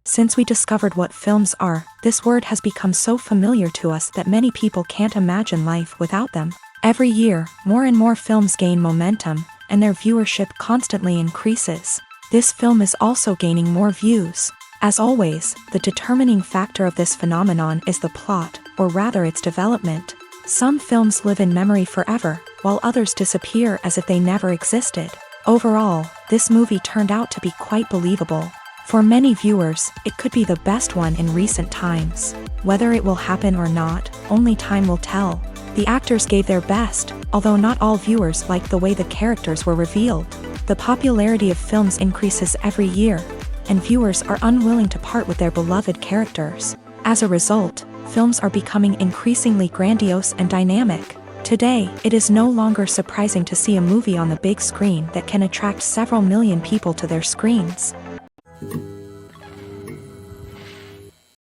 Since we discovered what films are, this word has become so familiar to us that many people can't imagine life without them. Every year, more and more films gain momentum, and their viewership constantly increases. This film is also gaining more views. As always, the determining factor of this phenomenon is the plot, or rather its development. Some films live in memory forever, while others disappear as if they never existed. Overall, this movie turned out to be quite believable. For many viewers, it could be the best one in recent times. Whether it will happen or not, only time will tell. The actors gave their best, although not all viewers liked the way the characters were revealed. The popularity of films increases every year, and viewers are unwilling to part with their beloved characters. As a result, films are becoming increasingly grandiose and dynamic. Today, it is no longer surprising to see a movie on the big screen that can attract several million people to their screens.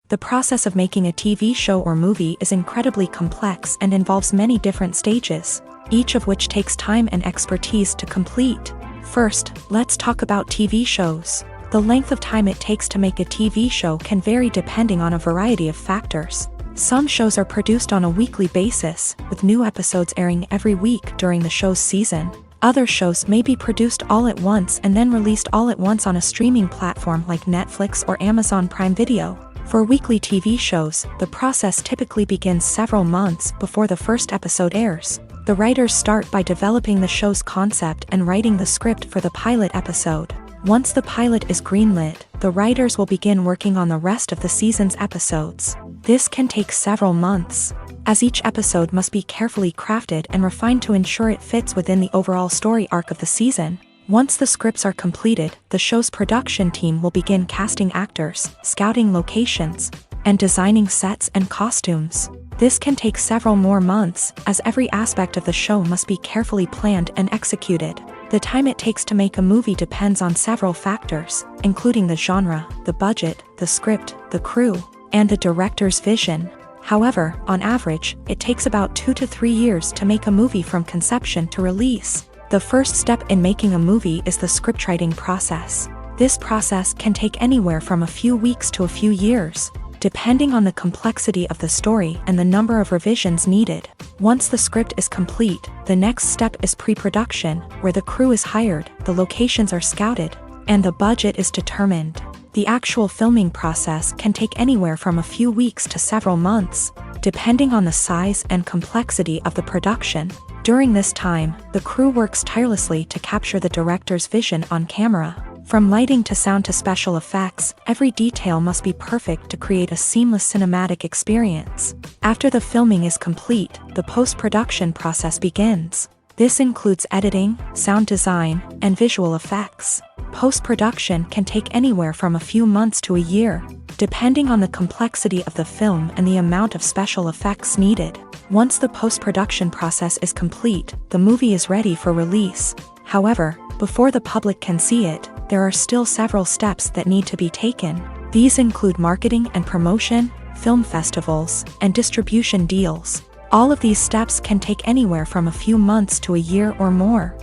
The process of making a TV show or movie is incredibly complex and involves many different stages, each of which takes time and expertise to complete. First, let's talk about TV shows. The length of time it takes to make a TV show can vary depending on a variety of factors. Some shows are produced on a weekly basis, with new episodes airing every week during the show's season. Other shows may be produced all at once and then released all at once on a streaming platform like Netflix or Amazon Prime Video. For weekly TV shows, the process typically begins several months before the first episode airs. The writers start by developing the show's concept and writing the script for the pilot episode. Once the pilot is greenlit, the writers will begin working on the rest of the season's episodes. This can take several months, as each episode must be carefully crafted and refined to ensure it fits within the overall story arc of the season. Once the scripts are completed, the show's production team will begin casting actors, scouting locations, and designing sets and costumes. This can take several more months, as every aspect of the show must be carefully planned and executed. The time it takes to make a movie depends on several factors, including the genre, the budget, the script, the crew, and the director's vision. However, on average, it takes about 2 to 3 years to make a movie from conception to release. The first step in making a movie is the scriptwriting process. This process can take anywhere from a few weeks to a few years, depending on the complexity of the story and the number of revisions needed. Once the script is complete, the next step is pre-production, where the crew is hired, the locations are scouted, and the budget is determined. The actual filming process can take anywhere from a few weeks to several months, depending on the size and complexity of the production. During this time, the crew works tirelessly to capture the director's vision on camera. From lighting to sound to special effects, every detail must be perfect to create a seamless cinematic experience. After the filming is complete, the post-production process begins. This includes editing, sound design, and visual effects. Post-production can take anywhere from a few months to a year, depending on the complexity of the film and the amount of special effects needed. Once the post-production process is complete, the movie is ready for release. However, before the public can see it, there are still several steps that need to be taken. These include marketing and promotion, film festivals, and distribution deals. All of these steps can take anywhere from a few months to a year or more.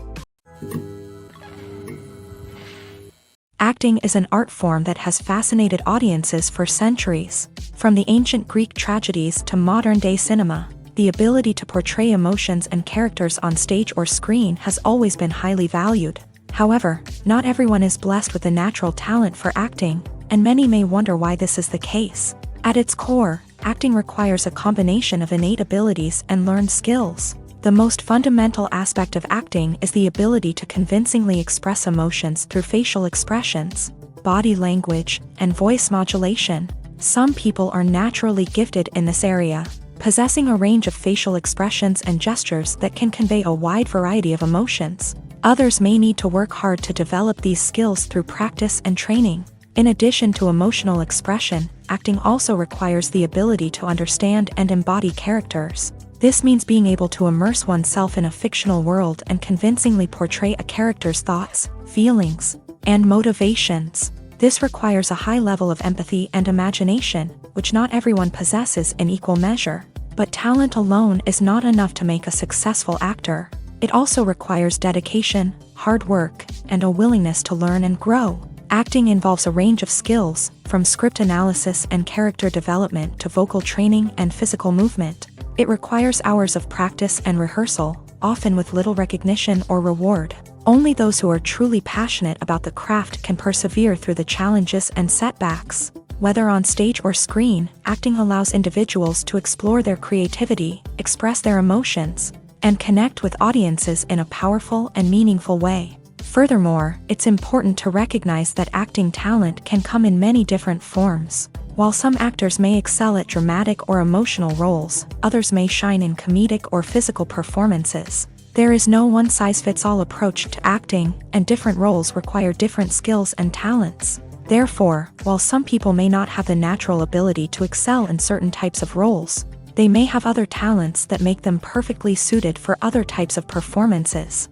Acting is an art form that has fascinated audiences for centuries. From the ancient Greek tragedies to modern-day cinema, the ability to portray emotions and characters on stage or screen has always been highly valued. However, not everyone is blessed with a natural talent for acting, and many may wonder why this is the case. At its core, acting requires a combination of innate abilities and learned skills. The most fundamental aspect of acting is the ability to convincingly express emotions through facial expressions, body language, and voice modulation. Some people are naturally gifted in this area, possessing a range of facial expressions and gestures that can convey a wide variety of emotions. Others may need to work hard to develop these skills through practice and training. In addition to emotional expression, acting also requires the ability to understand and embody characters. This means being able to immerse oneself in a fictional world and convincingly portray a character's thoughts, feelings, and motivations. This requires a high level of empathy and imagination, which not everyone possesses in equal measure. But talent alone is not enough to make a successful actor. It also requires dedication, hard work, and a willingness to learn and grow. Acting involves a range of skills, from script analysis and character development to vocal training and physical movement. It requires hours of practice and rehearsal, often with little recognition or reward. Only those who are truly passionate about the craft can persevere through the challenges and setbacks. Whether on stage or screen, acting allows individuals to explore their creativity, express their emotions, and connect with audiences in a powerful and meaningful way. Furthermore, it's important to recognize that acting talent can come in many different forms. While some actors may excel at dramatic or emotional roles, others may shine in comedic or physical performances. There is no one-size-fits-all approach to acting, and different roles require different skills and talents. Therefore, while some people may not have the natural ability to excel in certain types of roles, they may have other talents that make them perfectly suited for other types of performances.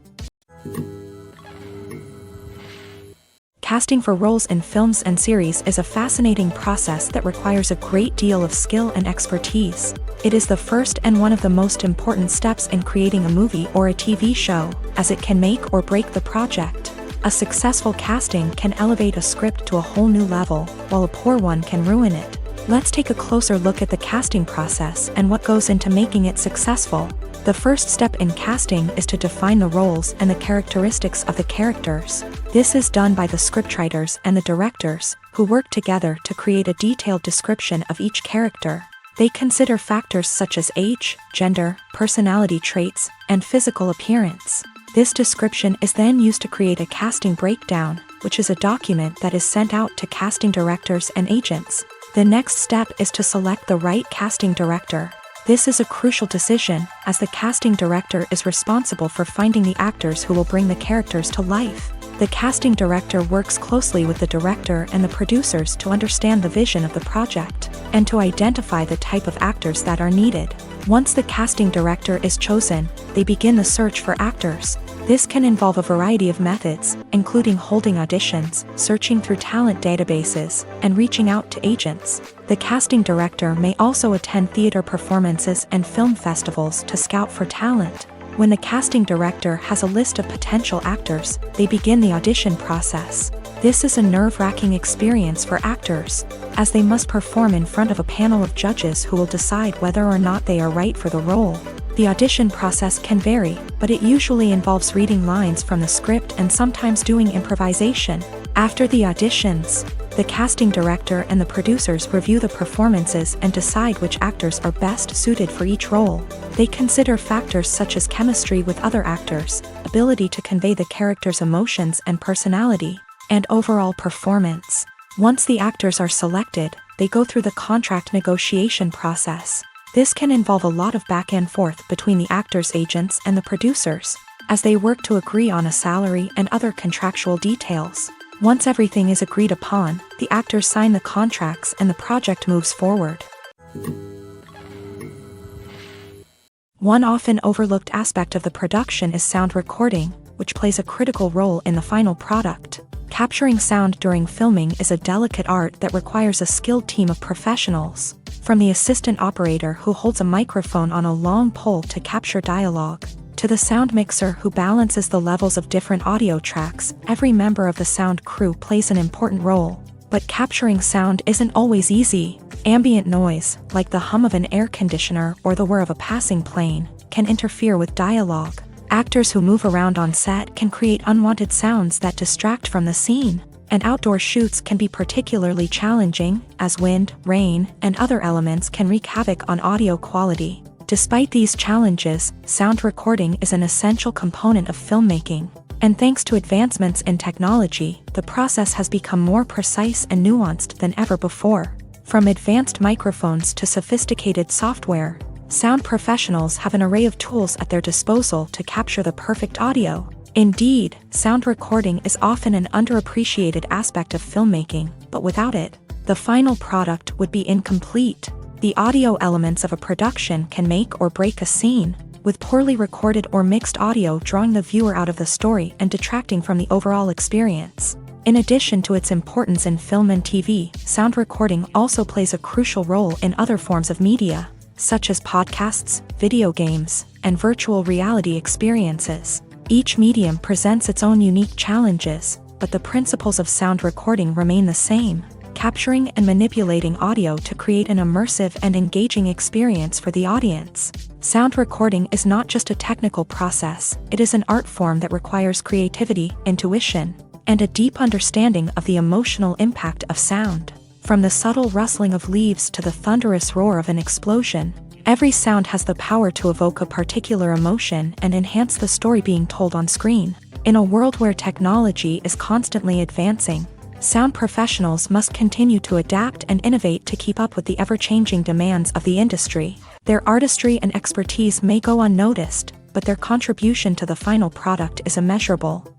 Casting for roles in films and series is a fascinating process that requires a great deal of skill and expertise. It is the first and one of the most important steps in creating a movie or a TV show, as it can make or break the project. A successful casting can elevate a script to a whole new level, while a poor one can ruin it. Let's take a closer look at the casting process and what goes into making it successful. The first step in casting is to define the roles and the characteristics of the characters. This is done by the scriptwriters and the directors, who work together to create a detailed description of each character. They consider factors such as age, gender, personality traits, and physical appearance. This description is then used to create a casting breakdown, which is a document that is sent out to casting directors and agents. The next step is to select the right casting director. This is a crucial decision, as the casting director is responsible for finding the actors who will bring the characters to life. The casting director works closely with the director and the producers to understand the vision of the project, and to identify the type of actors that are needed. Once the casting director is chosen, they begin the search for actors. This can involve a variety of methods, including holding auditions, searching through talent databases, and reaching out to agents. The casting director may also attend theater performances and film festivals to scout for talent. When the casting director has a list of potential actors, they begin the audition process. This is a nerve-wracking experience for actors, as they must perform in front of a panel of judges who will decide whether or not they are right for the role. The audition process can vary, but it usually involves reading lines from the script and sometimes doing improvisation. After the auditions, the casting director and the producers review the performances and decide which actors are best suited for each role. They consider factors such as chemistry with other actors, ability to convey the character's emotions and personality, and overall performance. Once the actors are selected, they go through the contract negotiation process. This can involve a lot of back and forth between the actors' agents and the producers, as they work to agree on a salary and other contractual details. Once everything is agreed upon, the actors sign the contracts and the project moves forward. One often overlooked aspect of the production is sound recording, which plays a critical role in the final product. Capturing sound during filming is a delicate art that requires a skilled team of professionals. From the assistant operator who holds a microphone on a long pole to capture dialogue, to the sound mixer who balances the levels of different audio tracks, every member of the sound crew plays an important role. But capturing sound isn't always easy. Ambient noise, like the hum of an air conditioner or the whir of a passing plane, can interfere with dialogue. Actors who move around on set can create unwanted sounds that distract from the scene. And outdoor shoots can be particularly challenging, as wind, rain, and other elements can wreak havoc on audio quality. Despite these challenges, sound recording is an essential component of filmmaking. And thanks to advancements in technology, the process has become more precise and nuanced than ever before. From advanced microphones to sophisticated software, sound professionals have an array of tools at their disposal to capture the perfect audio. Indeed, sound recording is often an underappreciated aspect of filmmaking, but without it, the final product would be incomplete. The audio elements of a production can make or break a scene, with poorly recorded or mixed audio drawing the viewer out of the story and detracting from the overall experience. In addition to its importance in film and TV, sound recording also plays a crucial role in other forms of media, such as podcasts, video games, and virtual reality experiences. Each medium presents its own unique challenges, but the principles of sound recording remain the same, capturing and manipulating audio to create an immersive and engaging experience for the audience. Sound recording is not just a technical process, it is an art form that requires creativity, intuition, and a deep understanding of the emotional impact of sound. From the subtle rustling of leaves to the thunderous roar of an explosion, every sound has the power to evoke a particular emotion and enhance the story being told on screen. In a world where technology is constantly advancing, sound professionals must continue to adapt and innovate to keep up with the ever-changing demands of the industry. Their artistry and expertise may go unnoticed, but their contribution to the final product is immeasurable.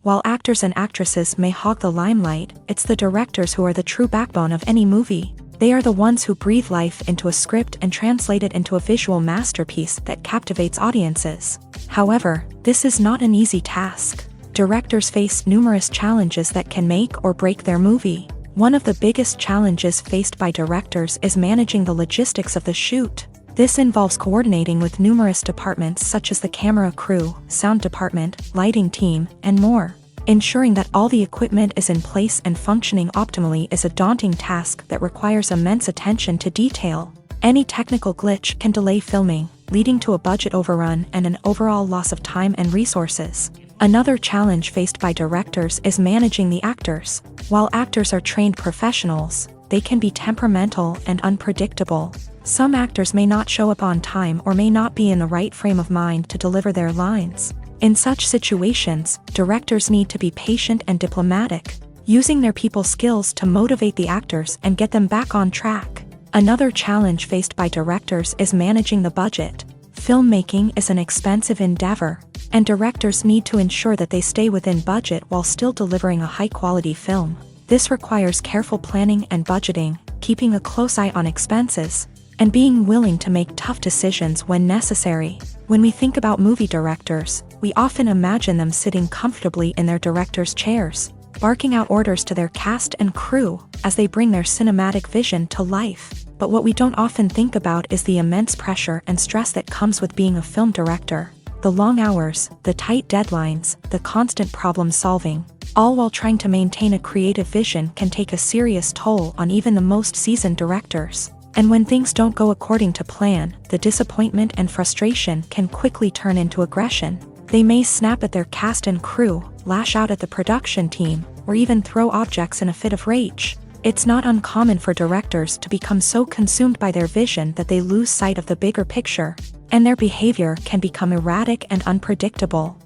While actors and actresses may hog the limelight, it's the directors who are the true backbone of any movie. They are the ones who breathe life into a script and translate it into a visual masterpiece that captivates audiences. However, this is not an easy task. Directors face numerous challenges that can make or break their movie. One of the biggest challenges faced by directors is managing the logistics of the shoot. This involves coordinating with numerous departments such as the camera crew, sound department, lighting team, and more. Ensuring that all the equipment is in place and functioning optimally is a daunting task that requires immense attention to detail. Any technical glitch can delay filming, leading to a budget overrun and an overall loss of time and resources. Another challenge faced by directors is managing the actors. While actors are trained professionals, they can be temperamental and unpredictable. Some actors may not show up on time or may not be in the right frame of mind to deliver their lines. In such situations, directors need to be patient and diplomatic, using their people skills to motivate the actors and get them back on track. Another challenge faced by directors is managing the budget. Filmmaking is an expensive endeavor, and directors need to ensure that they stay within budget while still delivering a high-quality film. This requires careful planning and budgeting, keeping a close eye on expenses, and being willing to make tough decisions when necessary. When we think about movie directors, we often imagine them sitting comfortably in their director's chairs, barking out orders to their cast and crew as they bring their cinematic vision to life. But what we don't often think about is the immense pressure and stress that comes with being a film director. The long hours, the tight deadlines, the constant problem solving, all while trying to maintain a creative vision can take a serious toll on even the most seasoned directors. And when things don't go according to plan, the disappointment and frustration can quickly turn into aggression. They may snap at their cast and crew, lash out at the production team, or even throw objects in a fit of rage. It's not uncommon for directors to become so consumed by their vision that they lose sight of the bigger picture, and their behavior can become erratic and unpredictable.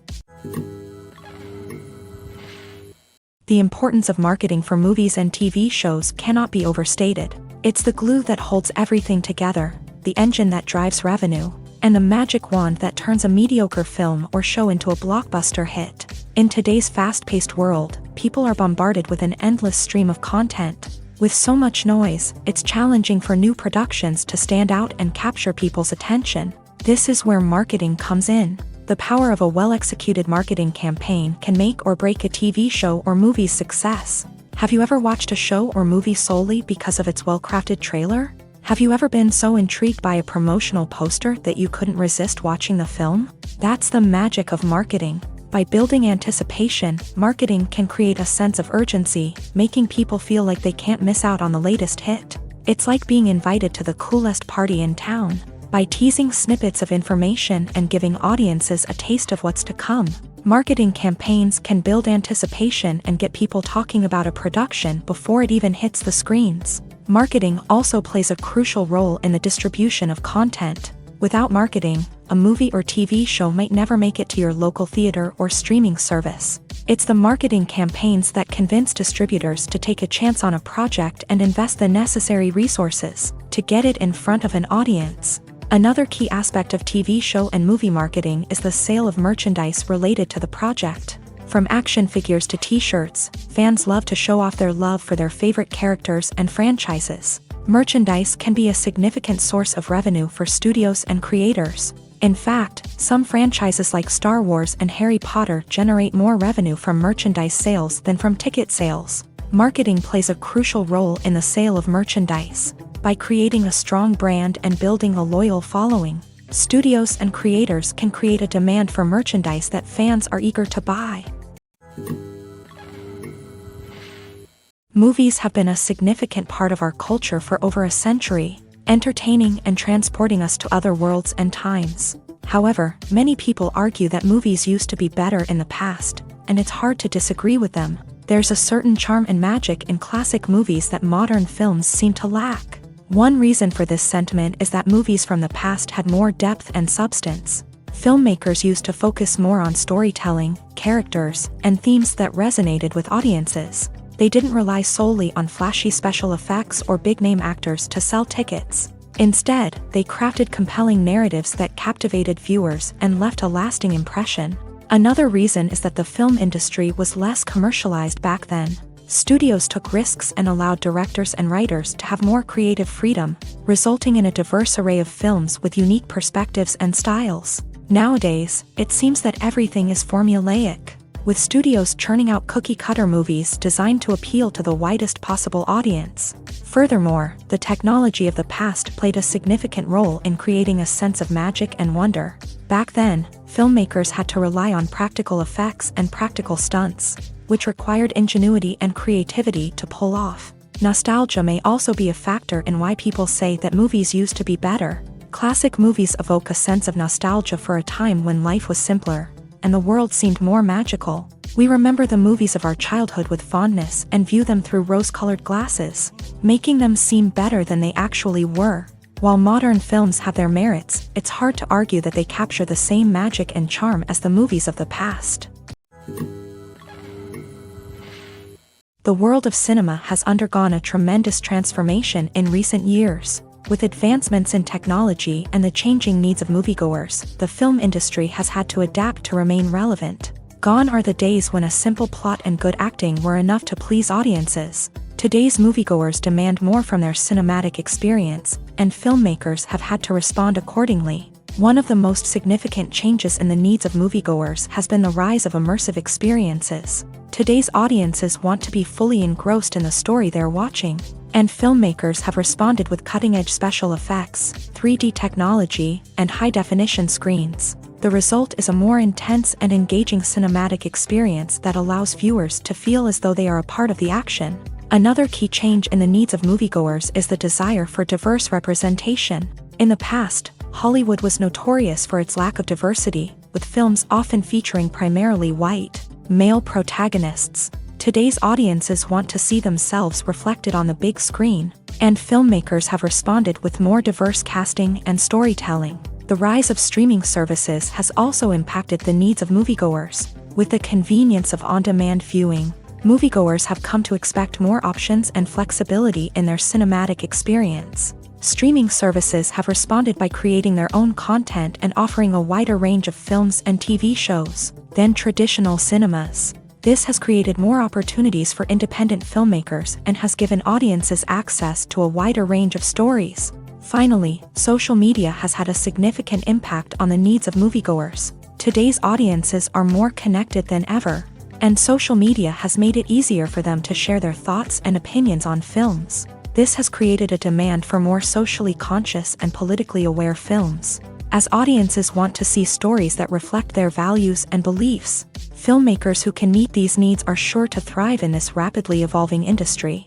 The importance of marketing for movies and TV shows cannot be overstated. It's the glue that holds everything together, the engine that drives revenue, and the magic wand that turns a mediocre film or show into a blockbuster hit. In today's fast-paced world, people are bombarded with an endless stream of content. With so much noise, it's challenging for new productions to stand out and capture people's attention. This is where marketing comes in. The power of a well-executed marketing campaign can make or break a TV show or movie's success. Have you ever watched a show or movie solely because of its well-crafted trailer? Have you ever been so intrigued by a promotional poster that you couldn't resist watching the film? That's the magic of marketing. By building anticipation, marketing can create a sense of urgency, making people feel like they can't miss out on the latest hit. It's like being invited to the coolest party in town. By teasing snippets of information and giving audiences a taste of what's to come, marketing campaigns can build anticipation and get people talking about a production before it even hits the screens. Marketing also plays a crucial role in the distribution of content. Without marketing, a movie or TV show might never make it to your local theater or streaming service. It's the marketing campaigns that convince distributors to take a chance on a project and invest the necessary resources to get it in front of an audience. Another key aspect of TV show and movie marketing is the sale of merchandise related to the project. From action figures to t-shirts, fans love to show off their love for their favorite characters and franchises. Merchandise can be a significant source of revenue for studios and creators. In fact, some franchises like Star Wars and Harry Potter generate more revenue from merchandise sales than from ticket sales. Marketing plays a crucial role in the sale of merchandise. By creating a strong brand and building a loyal following, studios and creators can create a demand for merchandise that fans are eager to buy. Movies have been a significant part of our culture for over a century, entertaining and transporting us to other worlds and times. However, many people argue that movies used to be better in the past, and it's hard to disagree with them. There's a certain charm and magic in classic movies that modern films seem to lack. One reason for this sentiment is that movies from the past had more depth and substance. Filmmakers used to focus more on storytelling, characters, and themes that resonated with audiences. They didn't rely solely on flashy special effects or big-name actors to sell tickets. Instead, they crafted compelling narratives that captivated viewers and left a lasting impression. Another reason is that the film industry was less commercialized back then. Studios took risks and allowed directors and writers to have more creative freedom, resulting in a diverse array of films with unique perspectives and styles. Nowadays, it seems that everything is formulaic, with studios churning out cookie-cutter movies designed to appeal to the widest possible audience. Furthermore, the technology of the past played a significant role in creating a sense of magic and wonder. Back then, filmmakers had to rely on practical effects and practical stunts, which required ingenuity and creativity to pull off. Nostalgia may also be a factor in why people say that movies used to be better. Classic movies evoke a sense of nostalgia for a time when life was simpler, and the world seemed more magical. We remember the movies of our childhood with fondness and view them through rose-colored glasses, making them seem better than they actually were. While modern films have their merits, it's hard to argue that they capture the same magic and charm as the movies of the past. The world of cinema has undergone a tremendous transformation in recent years. With advancements in technology and the changing needs of moviegoers, the film industry has had to adapt to remain relevant. Gone are the days when a simple plot and good acting were enough to please audiences. Today's moviegoers demand more from their cinematic experience, and filmmakers have had to respond accordingly. One of the most significant changes in the needs of moviegoers has been the rise of immersive experiences. Today's audiences want to be fully engrossed in the story they're watching, and filmmakers have responded with cutting-edge special effects, 3D technology, and high-definition screens. The result is a more intense and engaging cinematic experience that allows viewers to feel as though they are a part of the action. Another key change in the needs of moviegoers is the desire for diverse representation. In the past, Hollywood was notorious for its lack of diversity, with films often featuring primarily white, male protagonists. Today's audiences want to see themselves reflected on the big screen, and filmmakers have responded with more diverse casting and storytelling. The rise of streaming services has also impacted the needs of moviegoers. With the convenience of on-demand viewing, moviegoers have come to expect more options and flexibility in their cinematic experience. Streaming services have responded by creating their own content and offering a wider range of films and TV shows than traditional cinemas. This has created more opportunities for independent filmmakers and has given audiences access to a wider range of stories. Finally, social media has had a significant impact on the needs of moviegoers. Today's audiences are more connected than ever, and social media has made it easier for them to share their thoughts and opinions on films. This has created a demand for more socially conscious and politically aware films. As audiences want to see stories that reflect their values and beliefs, filmmakers who can meet these needs are sure to thrive in this rapidly evolving industry.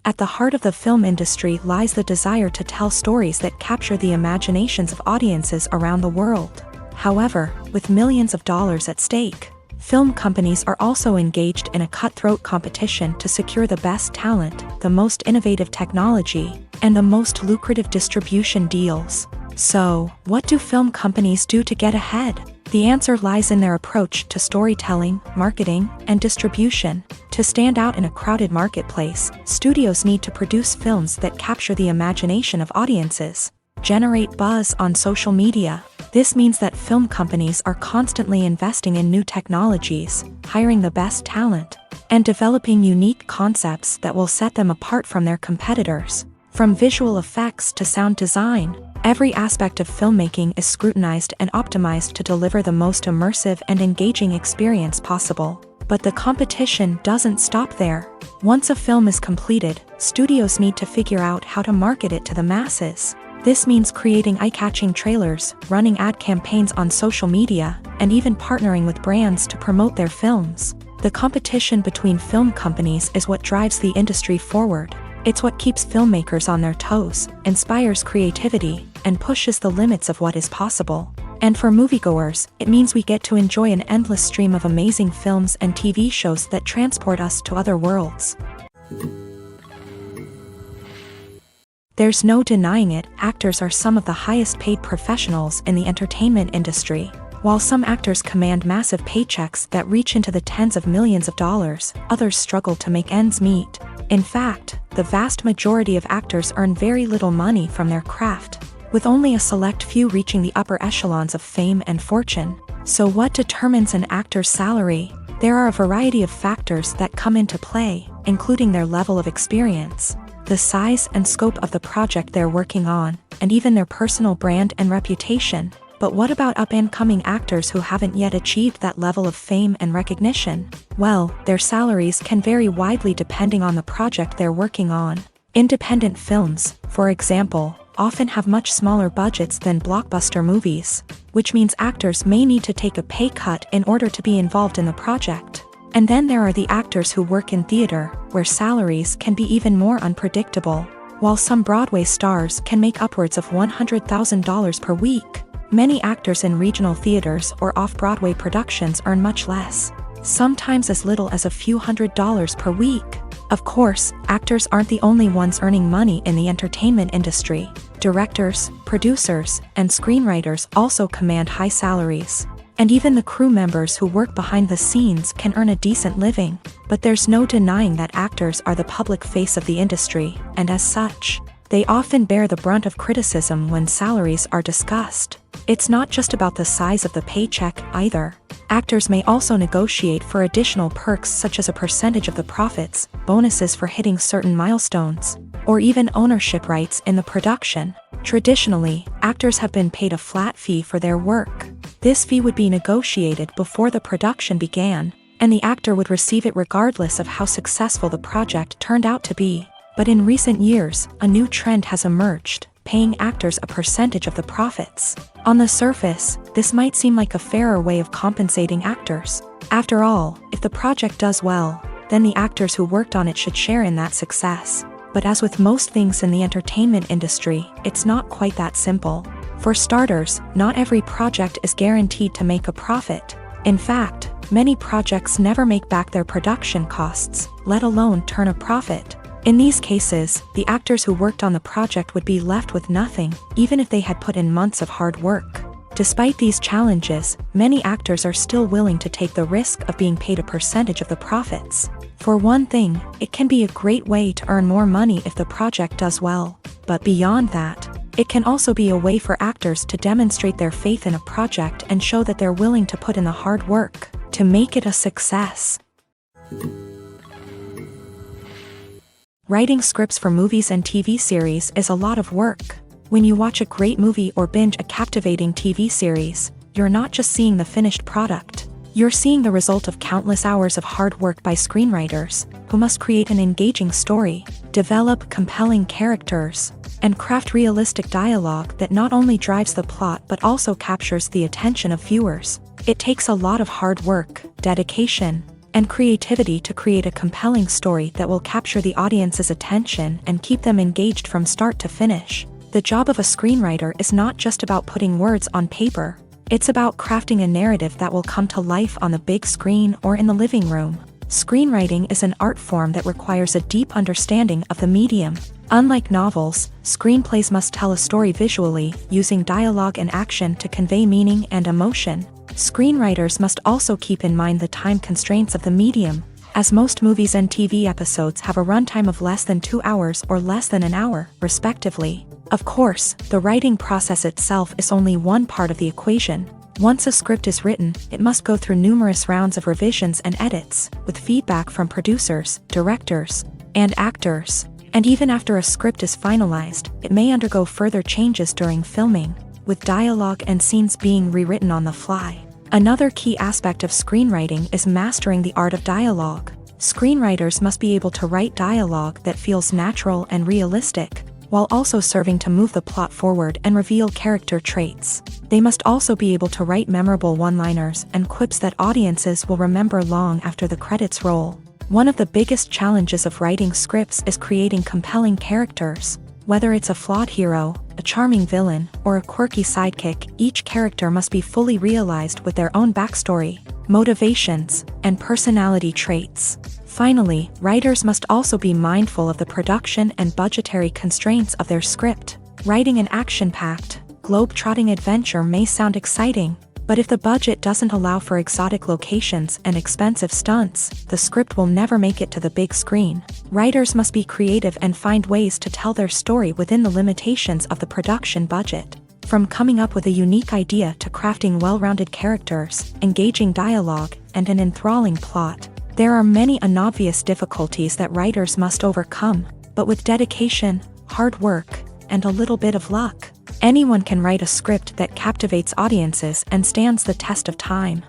At the heart of the film industry lies the desire to tell stories that capture the imaginations of audiences around the world. However, with millions of dollars at stake, film companies are also engaged in a cutthroat competition to secure the best talent, the most innovative technology, and the most lucrative distribution deals. So, what do film companies do to get ahead? The answer lies in their approach to storytelling, marketing, and distribution. To stand out in a crowded marketplace, studios need to produce films that capture the imagination of audiences, generate buzz on social media. This means that film companies are constantly investing in new technologies, hiring the best talent, and developing unique concepts that will set them apart from their competitors. From visual effects to sound design, every aspect of filmmaking is scrutinized and optimized to deliver the most immersive and engaging experience possible. But the competition doesn't stop there. Once a film is completed, studios need to figure out how to market it to the masses. This means creating eye-catching trailers, running ad campaigns on social media, and even partnering with brands to promote their films. The competition between film companies is what drives the industry forward. It's what keeps filmmakers on their toes, inspires creativity, and pushes the limits of what is possible. And for moviegoers, it means we get to enjoy an endless stream of amazing films and TV shows that transport us to other worlds. There's no denying it, actors are some of the highest paid professionals in the entertainment industry. While some actors command massive paychecks that reach into the tens of millions of dollars, others struggle to make ends meet. In fact, the vast majority of actors earn very little money from their craft, with only a select few reaching the upper echelons of fame and fortune. So what determines an actor's salary? There are a variety of factors that come into play, including their level of experience, the size and scope of the project they're working on, and even their personal brand and reputation. But what about up-and-coming actors who haven't yet achieved that level of fame and recognition? Well, their salaries can vary widely depending on the project they're working on. Independent films, for example, often have much smaller budgets than blockbuster movies, which means actors may need to take a pay cut in order to be involved in the project. And then there are the actors who work in theater, where salaries can be even more unpredictable. While some Broadway stars can make upwards of $100,000 per week, many actors in regional theaters or off-Broadway productions earn much less, sometimes as little as a few $100s per week. Of course, actors aren't the only ones earning money in the entertainment industry. Directors, producers, and screenwriters also command high salaries. And even the crew members who work behind the scenes can earn a decent living. But there's no denying that actors are the public face of the industry, and as such, they often bear the brunt of criticism when salaries are discussed. It's not just about the size of the paycheck, either. Actors may also negotiate for additional perks such as a percentage of the profits, bonuses for hitting certain milestones, or even ownership rights in the production. Traditionally, actors have been paid a flat fee for their work. This fee would be negotiated before the production began, and the actor would receive it regardless of how successful the project turned out to be. But in recent years, a new trend has emerged, paying actors a percentage of the profits. On the surface, this might seem like a fairer way of compensating actors. After all, if the project does well, then the actors who worked on it should share in that success. But as with most things in the entertainment industry, it's not quite that simple. For starters, not every project is guaranteed to make a profit. In fact, many projects never make back their production costs, let alone turn a profit. In these cases, the actors who worked on the project would be left with nothing, even if they had put in months of hard work. Despite these challenges, many actors are still willing to take the risk of being paid a percentage of the profits. For one thing, it can be a great way to earn more money if the project does well. But beyond that, it can also be a way for actors to demonstrate their faith in a project and show that they're willing to put in the hard work to make it a success. Writing scripts for movies and TV series is a lot of work. When you watch a great movie or binge a captivating TV series, you're not just seeing the finished product. You're seeing the result of countless hours of hard work by screenwriters, who must create an engaging story, develop compelling characters, and craft realistic dialogue that not only drives the plot but also captures the attention of viewers. It takes a lot of hard work, dedication, and creativity to create a compelling story that will capture the audience's attention and keep them engaged from start to finish. The job of a screenwriter is not just about putting words on paper. It's about crafting a narrative that will come to life on the big screen or in the living room. Screenwriting is an art form that requires a deep understanding of the medium. Unlike novels, screenplays must tell a story visually, using dialogue and action to convey meaning and emotion. Screenwriters must also keep in mind the time constraints of the medium, as most movies and TV episodes have a runtime of less than 2 hours or less than an hour, respectively. Of course, the writing process itself is only one part of the equation. Once a script is written, it must go through numerous rounds of revisions and edits, with feedback from producers, directors, and actors. And even after a script is finalized, it may undergo further changes during filming, with dialogue and scenes being rewritten on the fly. Another key aspect of screenwriting is mastering the art of dialogue. Screenwriters must be able to write dialogue that feels natural and realistic, while also serving to move the plot forward and reveal character traits. They must also be able to write memorable one-liners and quips that audiences will remember long after the credits roll. One of the biggest challenges of writing scripts is creating compelling characters. Whether it's a flawed hero, a charming villain, or a quirky sidekick, each character must be fully realized with their own backstory, motivations, and personality traits. Finally, writers must also be mindful of the production and budgetary constraints of their script. Writing an action-packed, globe-trotting adventure may sound exciting, but if the budget doesn't allow for exotic locations and expensive stunts, the script will never make it to the big screen. Writers must be creative and find ways to tell their story within the limitations of the production budget. From coming up with a unique idea to crafting well-rounded characters, engaging dialogue, and an enthralling plot, there are many unobvious difficulties that writers must overcome, but with dedication, hard work, and a little bit of luck, anyone can write a script that captivates audiences and stands the test of time.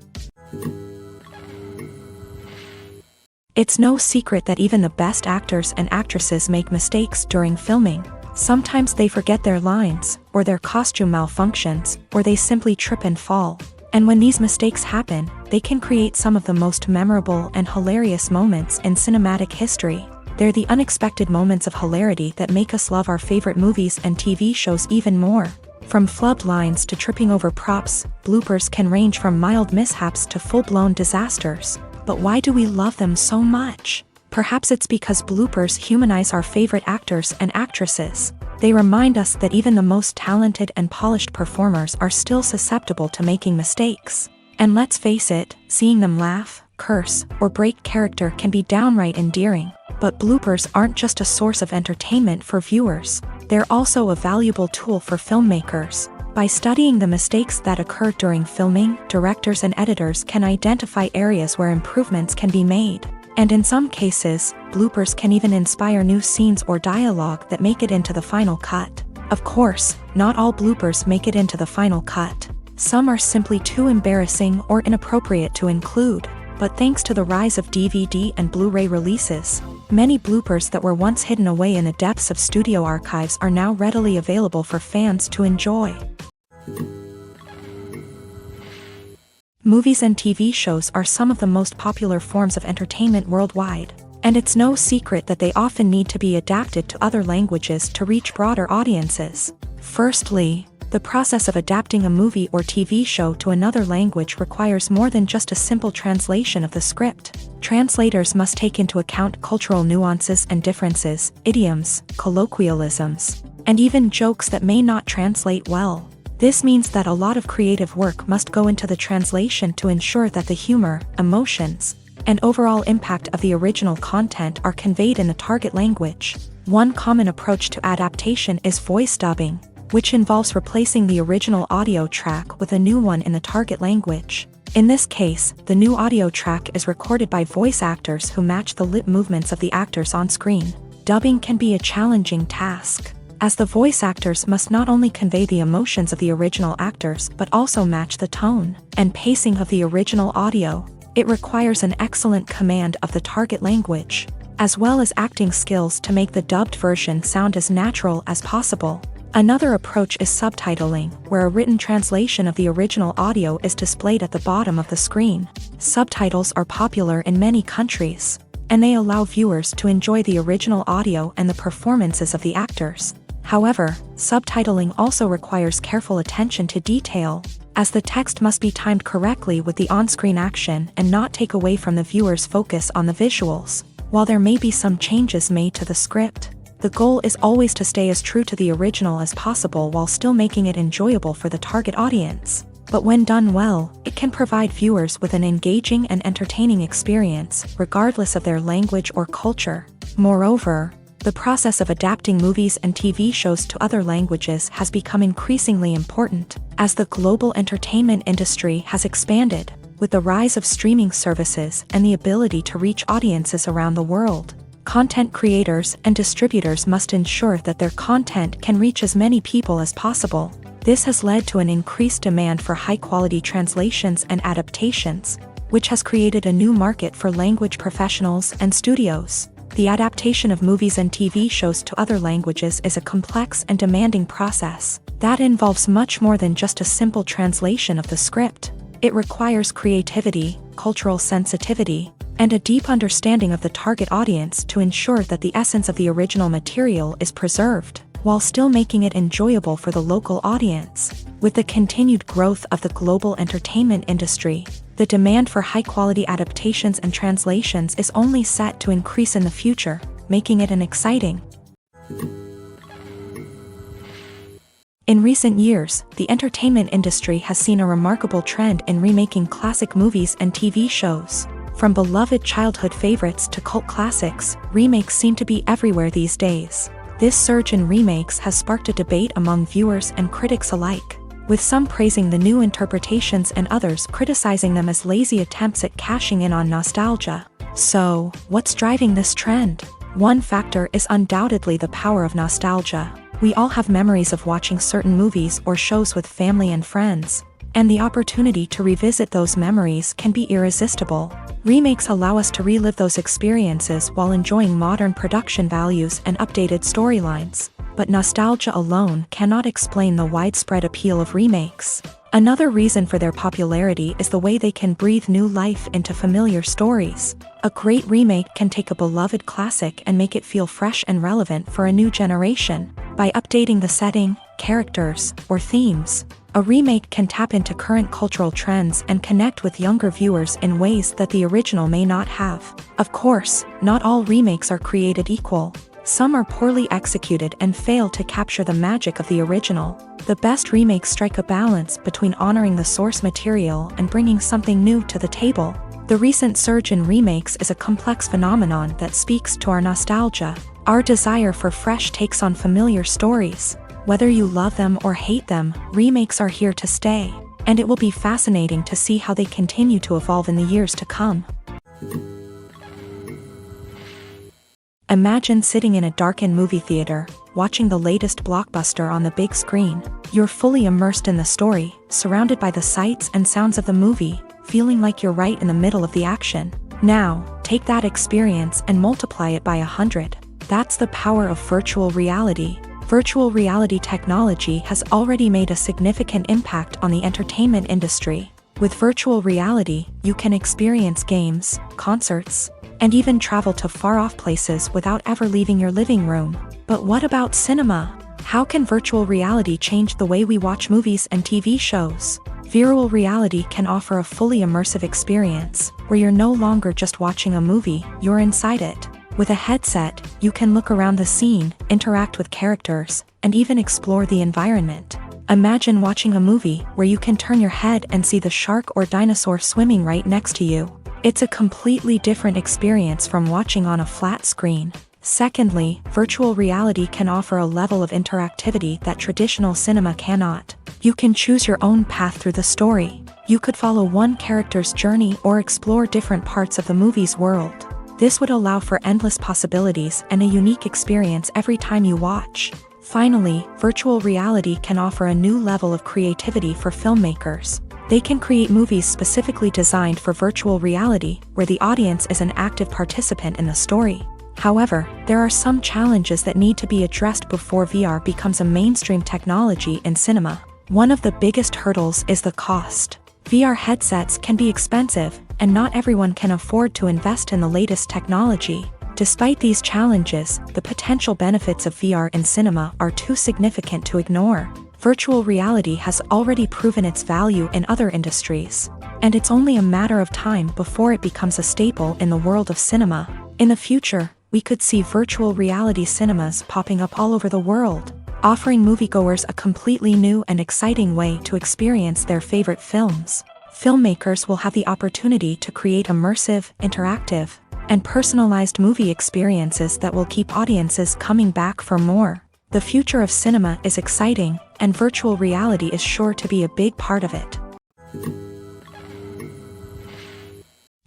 It's no secret that even the best actors and actresses make mistakes during filming. Sometimes they forget their lines, or their costume malfunctions, or they simply trip and fall. And when these mistakes happen, they can create some of the most memorable and hilarious moments in cinematic history. They're the unexpected moments of hilarity that make us love our favorite movies and TV shows even more. From flubbed lines to tripping over props, bloopers can range from mild mishaps to full-blown disasters. But why do we love them so much? Perhaps it's because bloopers humanize our favorite actors and actresses. They remind us that even the most talented and polished performers are still susceptible to making mistakes. And let's face it, seeing them laugh, curse, or break character can be downright endearing. But bloopers aren't just a source of entertainment for viewers. They're also a valuable tool for filmmakers. By studying the mistakes that occur during filming, directors and editors can identify areas where improvements can be made. And in some cases, bloopers can even inspire new scenes or dialogue that make it into the final cut. Of course, not all bloopers make it into the final cut. Some are simply too embarrassing or inappropriate to include. But thanks to the rise of DVD and Blu-ray releases, many bloopers that were once hidden away in the depths of studio archives are now readily available for fans to enjoy. Movies and TV shows are some of the most popular forms of entertainment worldwide, and it's no secret that they often need to be adapted to other languages to reach broader audiences. Firstly, the process of adapting a movie or TV show to another language requires more than just a simple translation of the script. Translators must take into account cultural nuances and differences, idioms, colloquialisms, and even jokes that may not translate well. This means that a lot of creative work must go into the translation to ensure that the humor, emotions, and overall impact of the original content are conveyed in the target language. One common approach to adaptation is voice dubbing, which involves replacing the original audio track with a new one in the target language. In this case, the new audio track is recorded by voice actors who match the lip movements of the actors on screen. Dubbing can be a challenging task, as the voice actors must not only convey the emotions of the original actors but also match the tone and pacing of the original audio. It requires an excellent command of the target language, as well as acting skills to make the dubbed version sound as natural as possible. Another approach is subtitling, where a written translation of the original audio is displayed at the bottom of the screen. Subtitles are popular in many countries, and they allow viewers to enjoy the original audio and the performances of the actors. However, subtitling also requires careful attention to detail, as the text must be timed correctly with the on-screen action and not take away from the viewer's focus on the visuals. While there may be some changes made to the script, the goal is always to stay as true to the original as possible while still making it enjoyable for the target audience. But when done well, it can provide viewers with an engaging and entertaining experience, regardless of their language or culture. Moreover, the process of adapting movies and TV shows to other languages has become increasingly important, as the global entertainment industry has expanded, with the rise of streaming services and the ability to reach audiences around the world. Content creators and distributors must ensure that their content can reach as many people as possible. This has led to an increased demand for high-quality translations and adaptations, which has created a new market for language professionals and studios. The adaptation of movies and TV shows to other languages is a complex and demanding process that involves much more than just a simple translation of the script. It requires creativity, cultural sensitivity, and a deep understanding of the target audience to ensure that the essence of the original material is preserved, while still making it enjoyable for the local audience. With the continued growth of the global entertainment industry, the demand for high-quality adaptations and translations is only set to increase in the future, making it an exciting. In recent years, the entertainment industry has seen a remarkable trend in remaking classic movies and TV shows. From beloved childhood favorites to cult classics, remakes seem to be everywhere these days. This surge in remakes has sparked a debate among viewers and critics alike, with some praising the new interpretations and others criticizing them as lazy attempts at cashing in on nostalgia. So, what's driving this trend? One factor is undoubtedly the power of nostalgia. We all have memories of watching certain movies or shows with family and friends, and the opportunity to revisit those memories can be irresistible. Remakes allow us to relive those experiences while enjoying modern production values and updated storylines. But nostalgia alone cannot explain the widespread appeal of remakes. Another reason for their popularity is the way they can breathe new life into familiar stories. A great remake can take a beloved classic and make it feel fresh and relevant for a new generation. By updating the setting, characters, or themes, a remake can tap into current cultural trends and connect with younger viewers in ways that the original may not have. Of course, not all remakes are created equal. Some are poorly executed and fail to capture the magic of the original. The best remakes strike a balance between honoring the source material and bringing something new to the table. The recent surge in remakes is a complex phenomenon that speaks to our nostalgia, our desire for fresh takes on familiar stories. Whether you love them or hate them, remakes are here to stay, and it will be fascinating to see how they continue to evolve in the years to come. Imagine sitting in a darkened movie theater, watching the latest blockbuster on the big screen. You're fully immersed in the story, surrounded by the sights and sounds of the movie, feeling like you're right in the middle of the action. Now, take that experience and multiply it by 100. That's the power of virtual reality. Virtual reality technology has already made a significant impact on the entertainment industry. With virtual reality, you can experience games, concerts, and even travel to far-off places without ever leaving your living room. But what about cinema? How can virtual reality change the way we watch movies and TV shows? Virtual reality can offer a fully immersive experience, where you're no longer just watching a movie, you're inside it. With a headset, you can look around the scene, interact with characters, and even explore the environment. Imagine watching a movie where you can turn your head and see the shark or dinosaur swimming right next to you. It's a completely different experience from watching on a flat screen. Secondly, virtual reality can offer a level of interactivity that traditional cinema cannot. You can choose your own path through the story. You could follow one character's journey or explore different parts of the movie's world. This would allow for endless possibilities and a unique experience every time you watch. Finally, virtual reality can offer a new level of creativity for filmmakers. They can create movies specifically designed for virtual reality, where the audience is an active participant in the story. However, there are some challenges that need to be addressed before VR becomes a mainstream technology in cinema. One of the biggest hurdles is the cost. VR headsets can be expensive, and not everyone can afford to invest in the latest technology. Despite these challenges, the potential benefits of VR in cinema are too significant to ignore. Virtual reality has already proven its value in other industries, and it's only a matter of time before it becomes a staple in the world of cinema. In the future, we could see virtual reality cinemas popping up all over the world, offering moviegoers a completely new and exciting way to experience their favorite films. Filmmakers will have the opportunity to create immersive, interactive, and personalized movie experiences that will keep audiences coming back for more. The future of cinema is exciting, and virtual reality is sure to be a big part of it.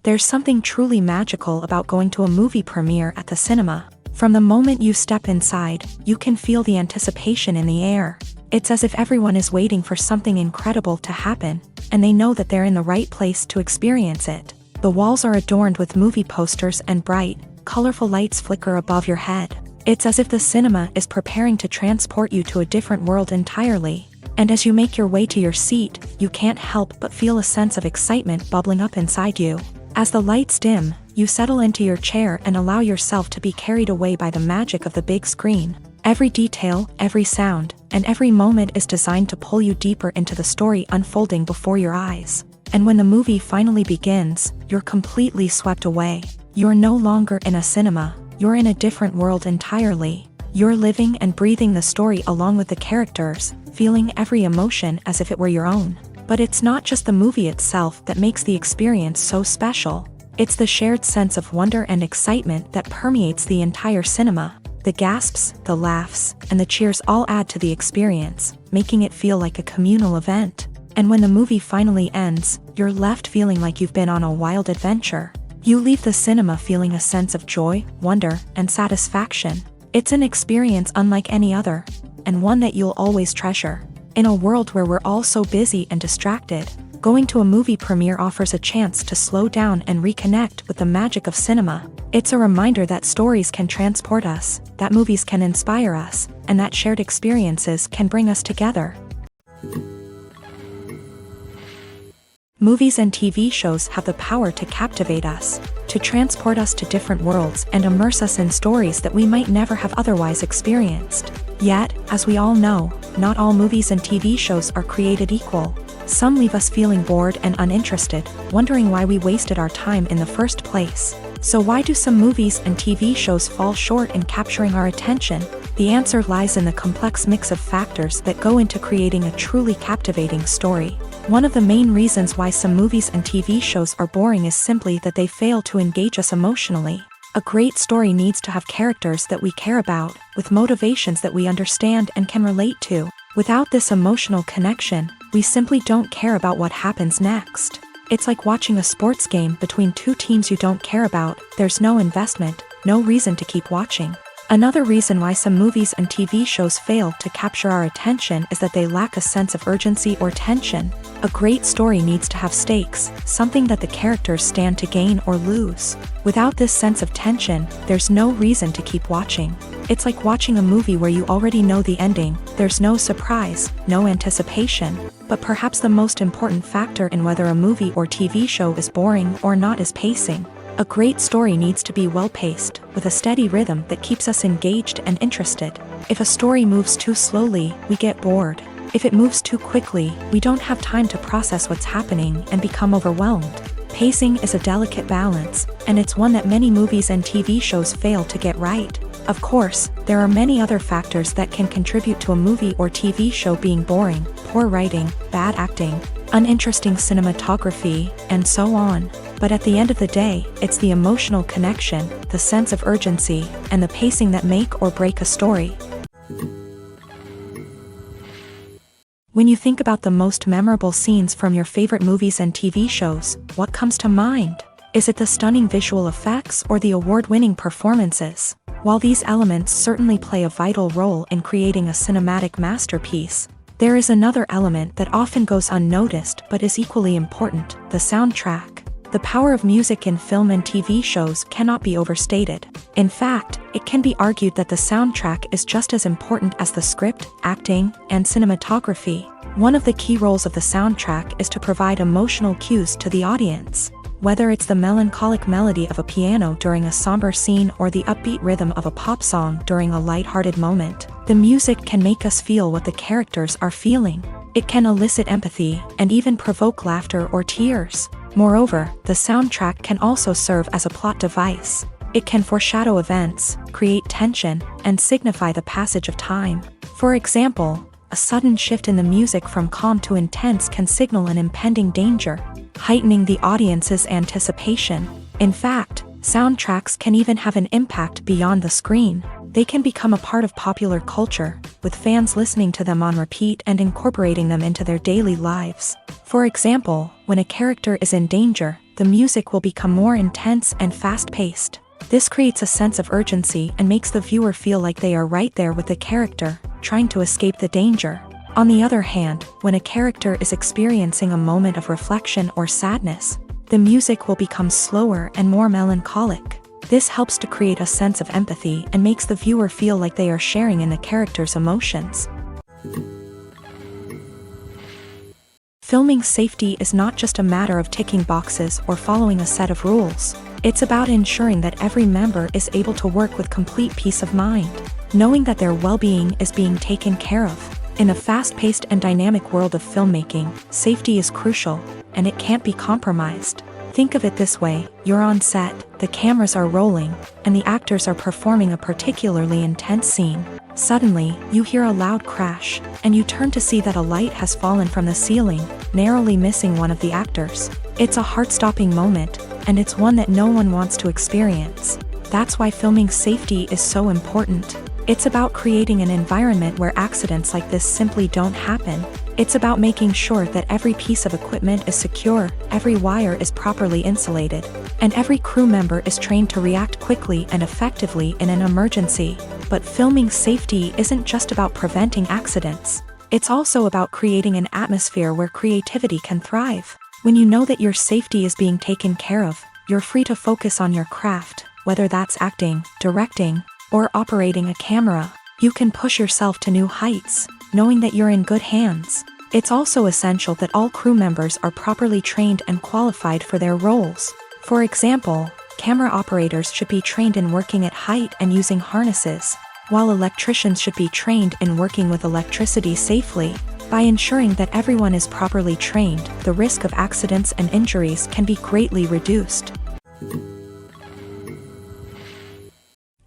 There's something truly magical about going to a movie premiere at the cinema. From the moment you step inside, you can feel the anticipation in the air. It's as if everyone is waiting for something incredible to happen, and they know that they're in the right place to experience it. The walls are adorned with movie posters and bright, colorful lights flicker above your head. It's as if the cinema is preparing to transport you to a different world entirely. And as you make your way to your seat, you can't help but feel a sense of excitement bubbling up inside you. As the lights dim, you settle into your chair and allow yourself to be carried away by the magic of the big screen. Every detail, every sound, and every moment is designed to pull you deeper into the story unfolding before your eyes. And when the movie finally begins, you're completely swept away. You're no longer in a cinema, you're in a different world entirely. You're living and breathing the story along with the characters, feeling every emotion as if it were your own. But it's not just the movie itself that makes the experience so special. It's the shared sense of wonder and excitement that permeates the entire cinema. The gasps, the laughs, and the cheers all add to the experience, making it feel like a communal event. And when the movie finally ends, you're left feeling like you've been on a wild adventure. You leave the cinema feeling a sense of joy, wonder, and satisfaction. It's an experience unlike any other, and one that you'll always treasure. In a world where we're all so busy and distracted, going to a movie premiere offers a chance to slow down and reconnect with the magic of cinema. It's a reminder that stories can transport us, that movies can inspire us, and that shared experiences can bring us together. Movies and TV shows have the power to captivate us, to transport us to different worlds and immerse us in stories that we might never have otherwise experienced. Yet, as we all know, not all movies and TV shows are created equal. Some leave us feeling bored and uninterested, wondering why we wasted our time in the first place. So why do some movies and TV shows fall short in capturing our attention? The answer lies in the complex mix of factors that go into creating a truly captivating story. One of the main reasons why some movies and TV shows are boring is simply that they fail to engage us emotionally. A great story needs to have characters that we care about, with motivations that we understand and can relate to. Without this emotional connection, we simply don't care about what happens next. It's like watching a sports game between two teams you don't care about. There's no investment, no reason to keep watching. Another reason why some movies and TV shows fail to capture our attention is that they lack a sense of urgency or tension. A great story needs to have stakes, something that the characters stand to gain or lose. Without this sense of tension, there's no reason to keep watching. It's like watching a movie where you already know the ending. There's no surprise, no anticipation. But perhaps the most important factor in whether a movie or TV show is boring or not is pacing. A great story needs to be well-paced, with a steady rhythm that keeps us engaged and interested. If a story moves too slowly, we get bored. If it moves too quickly, we don't have time to process what's happening and become overwhelmed. Pacing is a delicate balance, and it's one that many movies and TV shows fail to get right. Of course, there are many other factors that can contribute to a movie or TV show being boring: poor writing, bad acting, uninteresting cinematography, and so on. But at the end of the day, it's the emotional connection, the sense of urgency, and the pacing that make or break a story. When you think about the most memorable scenes from your favorite movies and TV shows, what comes to mind? Is it the stunning visual effects or the award-winning performances? While these elements certainly play a vital role in creating a cinematic masterpiece, there is another element that often goes unnoticed but is equally important: the soundtrack. The power of music in film and TV shows cannot be overstated. In fact, it can be argued that the soundtrack is just as important as the script, acting, and cinematography. One of the key roles of the soundtrack is to provide emotional cues to the audience. Whether it's the melancholic melody of a piano during a somber scene or the upbeat rhythm of a pop song during a light-hearted moment, the music can make us feel what the characters are feeling. It can elicit empathy and even provoke laughter or tears. Moreover, the soundtrack can also serve as a plot device. It can foreshadow events, create tension, and signify the passage of time. For example, a sudden shift in the music from calm to intense can signal an impending danger, heightening the audience's anticipation. In fact, soundtracks can even have an impact beyond the screen. They can become a part of popular culture, with fans listening to them on repeat and incorporating them into their daily lives. For example, when a character is in danger, the music will become more intense and fast-paced. This creates a sense of urgency and makes the viewer feel like they are right there with the character, trying to escape the danger. On the other hand, when a character is experiencing a moment of reflection or sadness, The music will become slower and more melancholic. This helps to create a sense of empathy and makes the viewer feel like they are sharing in the character's emotions. Filming safety is not just a matter of ticking boxes or following a set of rules. It's about ensuring that every member is able to work with complete peace of mind, knowing that their well-being is being taken care of. In the fast-paced and dynamic world of filmmaking, safety is crucial, and it can't be compromised. Think of it this way: you're on set, the cameras are rolling, and the actors are performing a particularly intense scene. Suddenly, you hear a loud crash, and you turn to see that a light has fallen from the ceiling, narrowly missing one of the actors. It's a heart-stopping moment, and it's one that no one wants to experience. That's why filming safety is so important. It's about creating an environment where accidents like this simply don't happen. It's about making sure that every piece of equipment is secure, every wire is properly insulated, and every crew member is trained to react quickly and effectively in an emergency. But filming safety isn't just about preventing accidents. It's also about creating an atmosphere where creativity can thrive. When you know that your safety is being taken care of, you're free to focus on your craft, whether that's acting, directing, or operating a camera. You can push yourself to new heights, knowing that you're in good hands. It's also essential that all crew members are properly trained and qualified for their roles. For example, camera operators should be trained in working at height and using harnesses, while electricians should be trained in working with electricity safely. By ensuring that everyone is properly trained, the risk of accidents and injuries can be greatly reduced.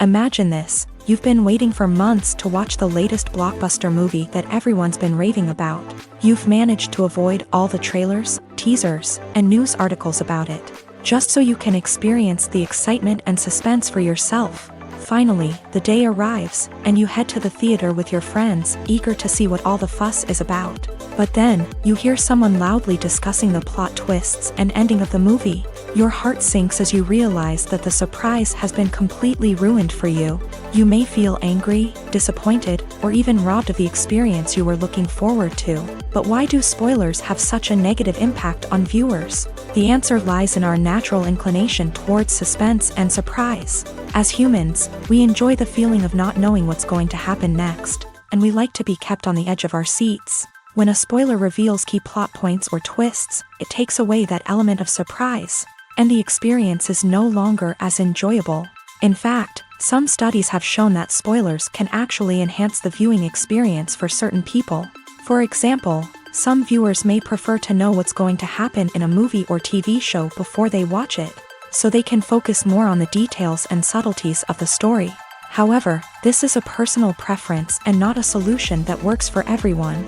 Imagine this: you've been waiting for months to watch the latest blockbuster movie that everyone's been raving about. You've managed to avoid all the trailers, teasers, and news articles about it, just so you can experience the excitement and suspense for yourself. Finally, the day arrives, and you head to the theater with your friends, eager to see what all the fuss is about. But then, you hear someone loudly discussing the plot twists and ending of the movie. Your heart sinks as you realize that the surprise has been completely ruined for you. You may feel angry, disappointed, or even robbed of the experience you were looking forward to. But why do spoilers have such a negative impact on viewers? The answer lies in our natural inclination towards suspense and surprise. As humans, we enjoy the feeling of not knowing what's going to happen next, and we like to be kept on the edge of our seats. When a spoiler reveals key plot points or twists, it takes away that element of surprise, and the experience is no longer as enjoyable. In fact, some studies have shown that spoilers can actually enhance the viewing experience for certain people. For example, some viewers may prefer to know what's going to happen in a movie or TV show before they watch it, so they can focus more on the details and subtleties of the story. However, this is a personal preference and not a solution that works for everyone.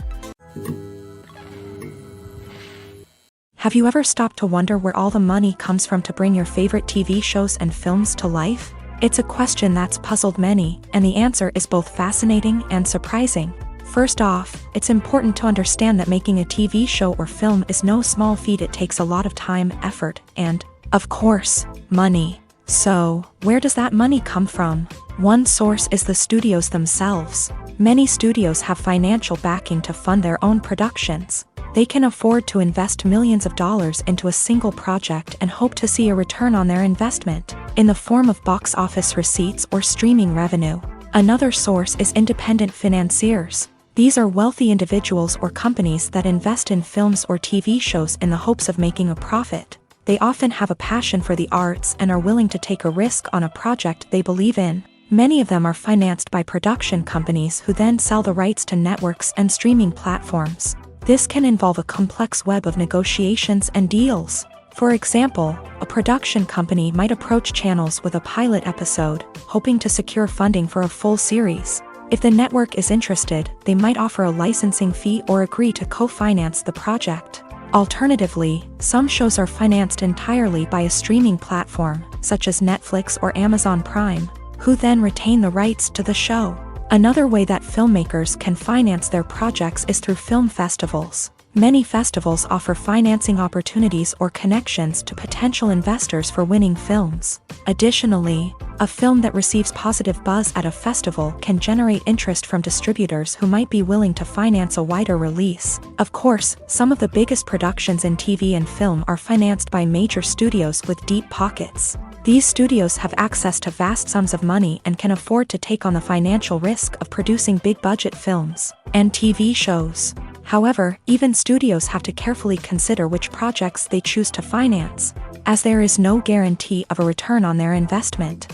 Have you ever stopped to wonder where all the money comes from to bring your favorite TV shows and films to life? It's a question that's puzzled many, and the answer is both fascinating and surprising. First off, it's important to understand that making a TV show or film is no small feat. It takes a lot of time, effort, and, of course, money. So, where does that money come from? One source is the studios themselves. Many studios have financial backing to fund their own productions. They can afford to invest millions of dollars into a single project and hope to see a return on their investment, in the form of box office receipts or streaming revenue. Another source is independent financiers. These are wealthy individuals or companies that invest in films or TV shows in the hopes of making a profit. They often have a passion for the arts and are willing to take a risk on a project they believe in. Many of them are financed by production companies who then sell the rights to networks and streaming platforms. This can involve a complex web of negotiations and deals. For example, a production company might approach channels with a pilot episode, hoping to secure funding for a full series. If the network is interested, they might offer a licensing fee or agree to co-finance the project. Alternatively, some shows are financed entirely by a streaming platform, such as Netflix or Amazon Prime, who then retain the rights to the show. Another way that filmmakers can finance their projects is through film festivals. Many festivals offer financing opportunities or connections to potential investors for winning films. Additionally, a film that receives positive buzz at a festival can generate interest from distributors who might be willing to finance a wider release. Of course, some of the biggest productions in TV and film are financed by major studios with deep pockets. These studios have access to vast sums of money and can afford to take on the financial risk of producing big-budget films and TV shows. However, even studios have to carefully consider which projects they choose to finance, as there is no guarantee of a return on their investment.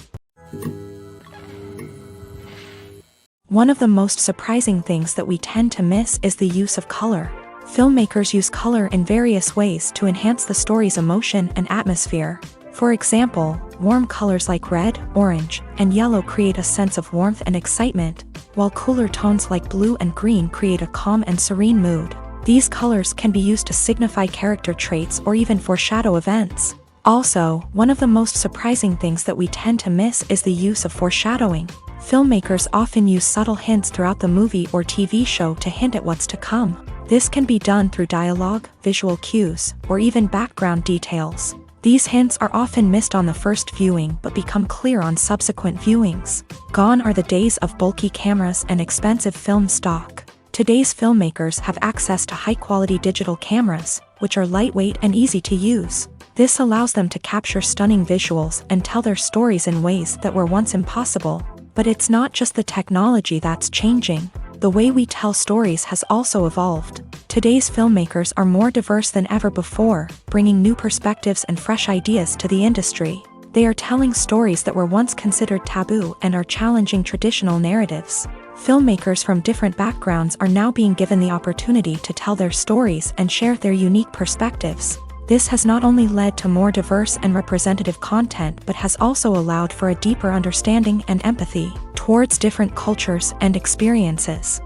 One of the most surprising things that we tend to miss is the use of color. Filmmakers use color in various ways to enhance the story's emotion and atmosphere. For example, warm colors like red, orange, and yellow create a sense of warmth and excitement, while cooler tones like blue and green create a calm and serene mood. These colors can be used to signify character traits or even foreshadow events. Also, one of the most surprising things that we tend to miss is the use of foreshadowing. Filmmakers often use subtle hints throughout the movie or TV show to hint at what's to come. This can be done through dialogue, visual cues, or even background details. These hints are often missed on the first viewing but become clear on subsequent viewings. Gone are the days of bulky cameras and expensive film stock. Today's filmmakers have access to high-quality digital cameras, which are lightweight and easy to use. This allows them to capture stunning visuals and tell their stories in ways that were once impossible. But it's not just the technology that's changing. The way we tell stories has also evolved. Today's filmmakers are more diverse than ever before, bringing new perspectives and fresh ideas to the industry. They are telling stories that were once considered taboo and are challenging traditional narratives. Filmmakers from different backgrounds are now being given the opportunity to tell their stories and share their unique perspectives. This has not only led to more diverse and representative content but has also allowed for a deeper understanding and empathy towards different cultures and experiences.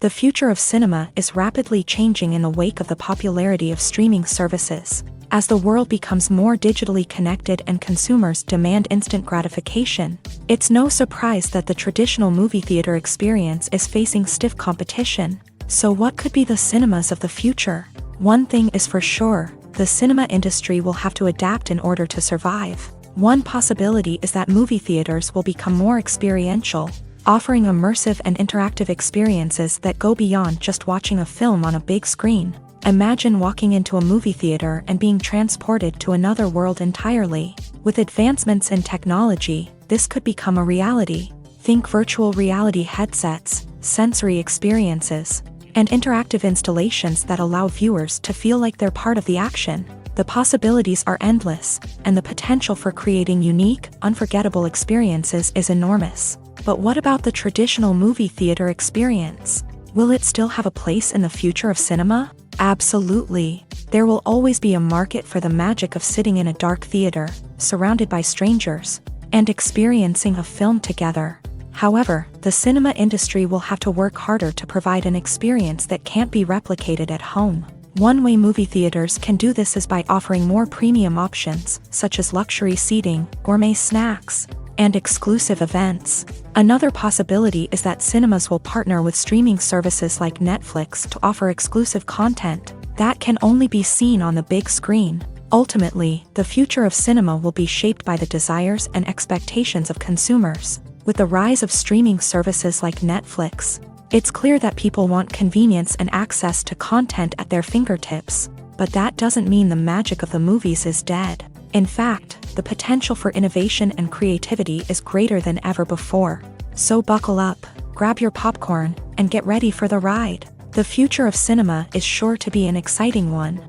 The future of cinema is rapidly changing in the wake of the popularity of streaming services. As the world becomes more digitally connected and consumers demand instant gratification, it's no surprise that the traditional movie theater experience is facing stiff competition. So what could be the cinemas of the future? One thing is for sure, the cinema industry will have to adapt in order to survive. One possibility is that movie theaters will become more experiential, offering immersive and interactive experiences that go beyond just watching a film on a big screen. Imagine walking into a movie theater and being transported to another world entirely. With advancements in technology, this could become a reality. Think virtual reality headsets, sensory experiences, and interactive installations that allow viewers to feel like they're part of the action. The possibilities are endless, and the potential for creating unique, unforgettable experiences is enormous. But what about the traditional movie theater experience? Will it still have a place in the future of cinema? Absolutely. There will always be a market for the magic of sitting in a dark theater, surrounded by strangers, and experiencing a film together. However, the cinema industry will have to work harder to provide an experience that can't be replicated at home. One way movie theaters can do this is by offering more premium options, such as luxury seating, gourmet snacks, and exclusive events. Another possibility is that cinemas will partner with streaming services like Netflix to offer exclusive content that can only be seen on the big screen. Ultimately, the future of cinema will be shaped by the desires and expectations of consumers. With the rise of streaming services like Netflix, it's clear that people want convenience and access to content at their fingertips. But that doesn't mean the magic of the movies is dead. In fact, the potential for innovation and creativity is greater than ever before. So buckle up, grab your popcorn, and get ready for the ride. The future of cinema is sure to be an exciting one.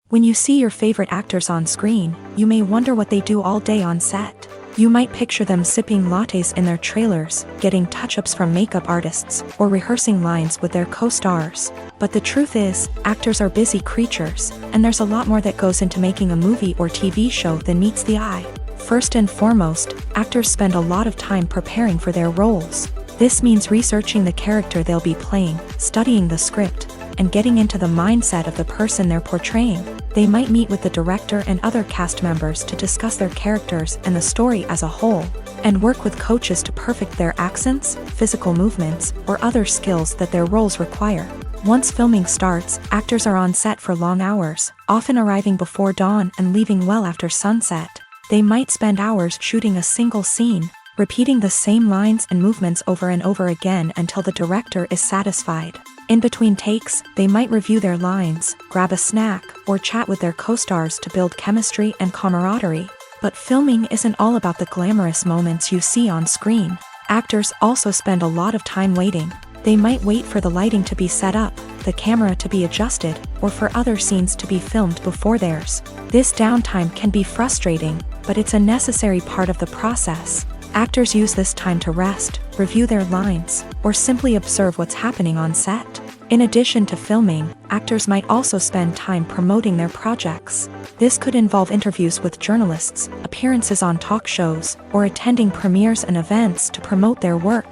When you see your favorite actors on screen, you may wonder what they do all day on set. You might picture them sipping lattes in their trailers, getting touch-ups from makeup artists, or rehearsing lines with their co-stars. But the truth is, actors are busy creatures, and there's a lot more that goes into making a movie or TV show than meets the eye. First and foremost, actors spend a lot of time preparing for their roles. This means researching the character they'll be playing, studying the script, and getting into the mindset of the person they're portraying. They might meet with the director and other cast members to discuss their characters and the story as a whole, and work with coaches to perfect their accents, physical movements, or other skills that their roles require. Once filming starts, actors are on set for long hours, often arriving before dawn and leaving well after sunset. They might spend hours shooting a single scene, repeating the same lines and movements over and over again until the director is satisfied. In between takes, they might review their lines, grab a snack, or chat with their co-stars to build chemistry and camaraderie. But filming isn't all about the glamorous moments you see on screen. Actors also spend a lot of time waiting. They might wait for the lighting to be set up, the camera to be adjusted, or for other scenes to be filmed before theirs. This downtime can be frustrating, but it's a necessary part of the process. Actors use this time to rest, review their lines, or simply observe what's happening on set. In addition to filming, actors might also spend time promoting their projects. This could involve interviews with journalists, appearances on talk shows, or attending premieres and events to promote their work.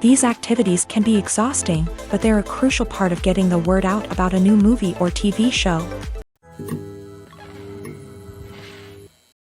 These activities can be exhausting, but they're a crucial part of getting the word out about a new movie or TV show.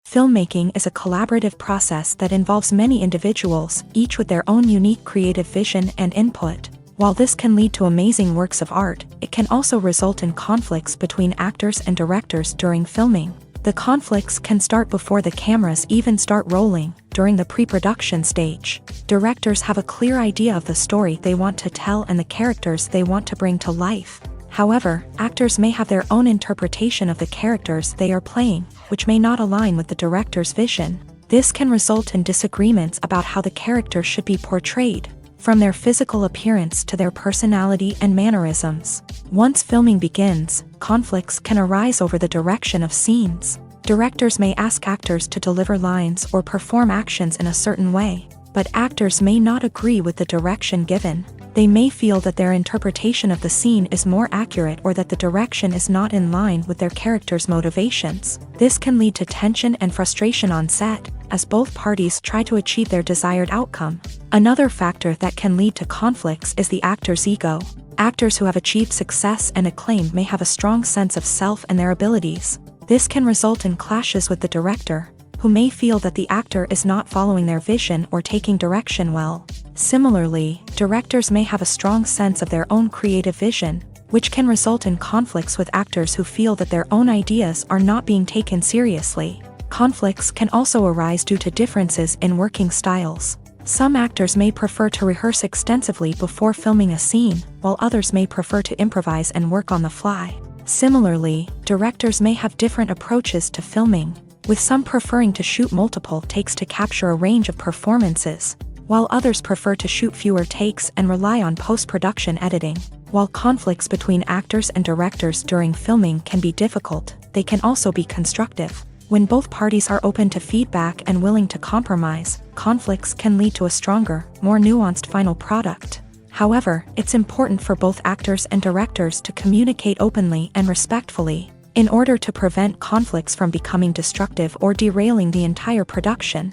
Filmmaking is a collaborative process that involves many individuals, each with their own unique creative vision and input. While this can lead to amazing works of art, it can also result in conflicts between actors and directors during filming. The conflicts can start before the cameras even start rolling, during the pre-production stage. Directors have a clear idea of the story they want to tell and the characters they want to bring to life. However, actors may have their own interpretation of the characters they are playing, which may not align with the director's vision. This can result in disagreements about how the character should be portrayed, from their physical appearance to their personality and mannerisms. Once filming begins, conflicts can arise over the direction of scenes. Directors may ask actors to deliver lines or perform actions in a certain way, but actors may not agree with the direction given. They may feel that their interpretation of the scene is more accurate or that the direction is not in line with their character's motivations. This can lead to tension and frustration on set, as both parties try to achieve their desired outcome. Another factor that can lead to conflicts is the actor's ego. Actors who have achieved success and acclaim may have a strong sense of self and their abilities. This can result in clashes with the director, who may feel that the actor is not following their vision or taking direction well. Similarly, directors may have a strong sense of their own creative vision, which can result in conflicts with actors who feel that their own ideas are not being taken seriously. Conflicts can also arise due to differences in working styles. Some actors may prefer to rehearse extensively before filming a scene, while others may prefer to improvise and work on the fly. Similarly, directors may have different approaches to filming, with some preferring to shoot multiple takes to capture a range of performances, while others prefer to shoot fewer takes and rely on post-production editing. While conflicts between actors and directors during filming can be difficult, they can also be constructive. When both parties are open to feedback and willing to compromise, conflicts can lead to a stronger, more nuanced final product. However, it's important for both actors and directors to communicate openly and respectfully, in order to prevent conflicts from becoming destructive or derailing the entire production.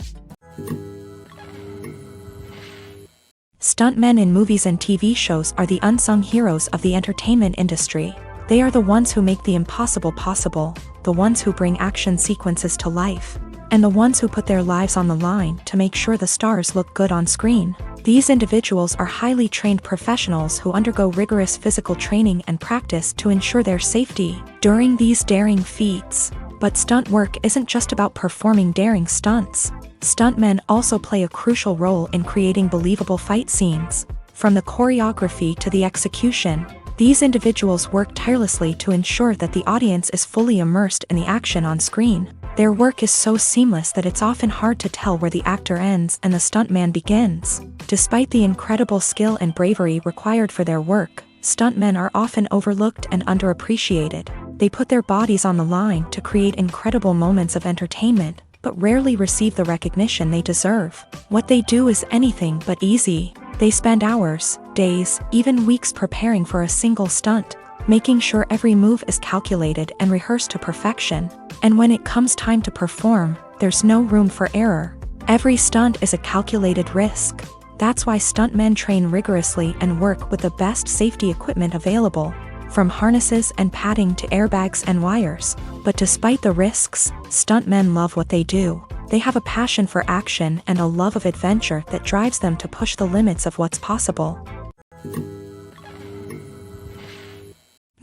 Stuntmen in movies and TV shows are the unsung heroes of the entertainment industry. They are the ones who make the impossible possible, the ones who bring action sequences to life, and the ones who put their lives on the line to make sure the stars look good on screen. These individuals are highly trained professionals who undergo rigorous physical training and practice to ensure their safety during these daring feats. But stunt work isn't just about performing daring stunts. Stuntmen also play a crucial role in creating believable fight scenes. From the choreography to the execution, these individuals work tirelessly to ensure that the audience is fully immersed in the action on screen. Their work is so seamless that it's often hard to tell where the actor ends and the stuntman begins. Despite the incredible skill and bravery required for their work, stuntmen are often overlooked and underappreciated. They put their bodies on the line to create incredible moments of entertainment, but rarely receive the recognition they deserve. What they do is anything but easy. They spend hours, days, even weeks preparing for a single stunt, making sure every move is calculated and rehearsed to perfection. And when it comes time to perform, there's no room for error. Every stunt is a calculated risk. That's why stuntmen train rigorously and work with the best safety equipment available, from harnesses and padding to airbags and wires. But despite the risks, stuntmen love what they do. They have a passion for action and a love of adventure that drives them to push the limits of what's possible.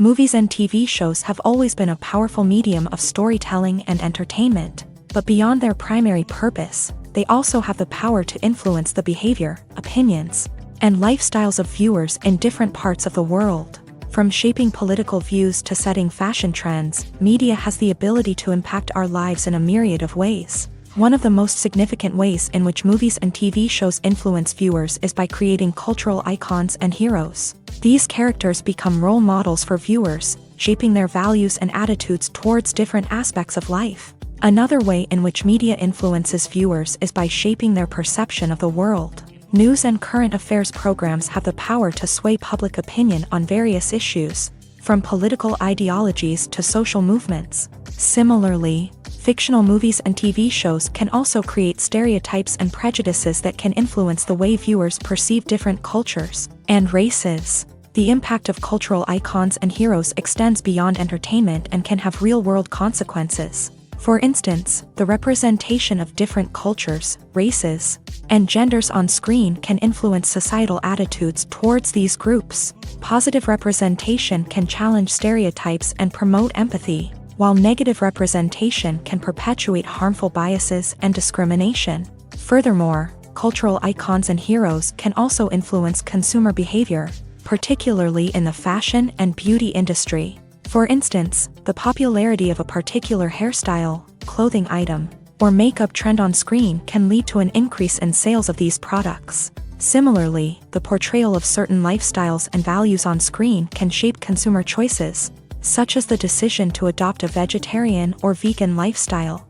Movies and TV shows have always been a powerful medium of storytelling and entertainment, but beyond their primary purpose, they also have the power to influence the behavior, opinions, and lifestyles of viewers in different parts of the world. From shaping political views to setting fashion trends, media has the ability to impact our lives in a myriad of ways. One of the most significant ways in which movies and TV shows influence viewers is by creating cultural icons and heroes. These characters become role models for viewers, shaping their values and attitudes towards different aspects of life. Another way in which media influences viewers is by shaping their perception of the world. News and current affairs programs have the power to sway public opinion on various issues, from political ideologies to social movements. Similarly, fictional movies and TV shows can also create stereotypes and prejudices that can influence the way viewers perceive different cultures and races. The impact of cultural icons and heroes extends beyond entertainment and can have real-world consequences. For instance, the representation of different cultures, races, and genders on screen can influence societal attitudes towards these groups. Positive representation can challenge stereotypes and promote empathy, while negative representation can perpetuate harmful biases and discrimination. Furthermore, cultural icons and heroes can also influence consumer behavior, particularly in the fashion and beauty industry. For instance, the popularity of a particular hairstyle, clothing item, or makeup trend on screen can lead to an increase in sales of these products. Similarly, the portrayal of certain lifestyles and values on screen can shape consumer choices, such as the decision to adopt a vegetarian or vegan lifestyle.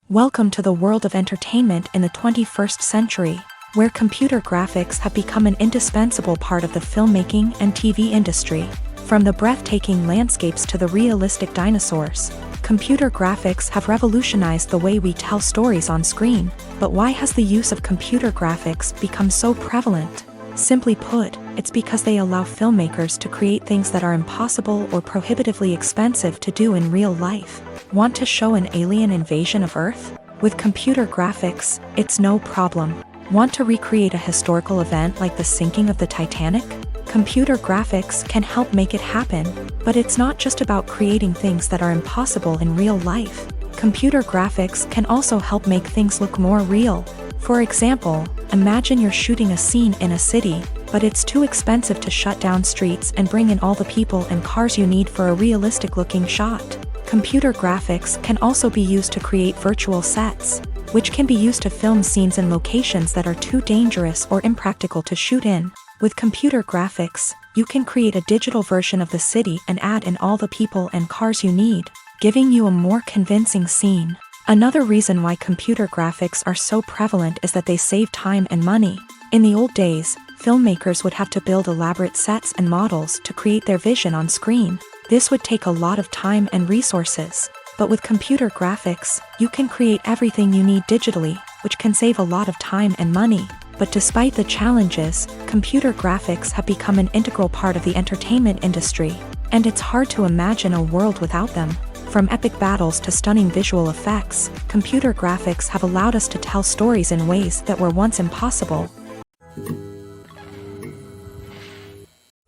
Welcome to the world of entertainment in the 21st century, where computer graphics have become an indispensable part of the filmmaking and TV industry. From the breathtaking landscapes to the realistic dinosaurs, computer graphics have revolutionized the way we tell stories on screen. But why has the use of computer graphics become so prevalent? Simply put, it's because they allow filmmakers to create things that are impossible or prohibitively expensive to do in real life. Want to show an alien invasion of Earth? With computer graphics, it's no problem. Want to recreate a historical event like the sinking of the Titanic? Computer graphics can help make it happen, but it's not just about creating things that are impossible in real life. Computer graphics can also help make things look more real. For example, imagine you're shooting a scene in a city, but it's too expensive to shut down streets and bring in all the people and cars you need for a realistic-looking shot. Computer graphics can also be used to create virtual sets, which can be used to film scenes in locations that are too dangerous or impractical to shoot in. With computer graphics, you can create a digital version of the city and add in all the people and cars you need, giving you a more convincing scene. Another reason why computer graphics are so prevalent is that they save time and money. In the old days, filmmakers would have to build elaborate sets and models to create their vision on screen. This would take a lot of time and resources. But with computer graphics, you can create everything you need digitally, which can save a lot of time and money. But despite the challenges, computer graphics have become an integral part of the entertainment industry, and it's hard to imagine a world without them. From epic battles to stunning visual effects, computer graphics have allowed us to tell stories in ways that were once impossible.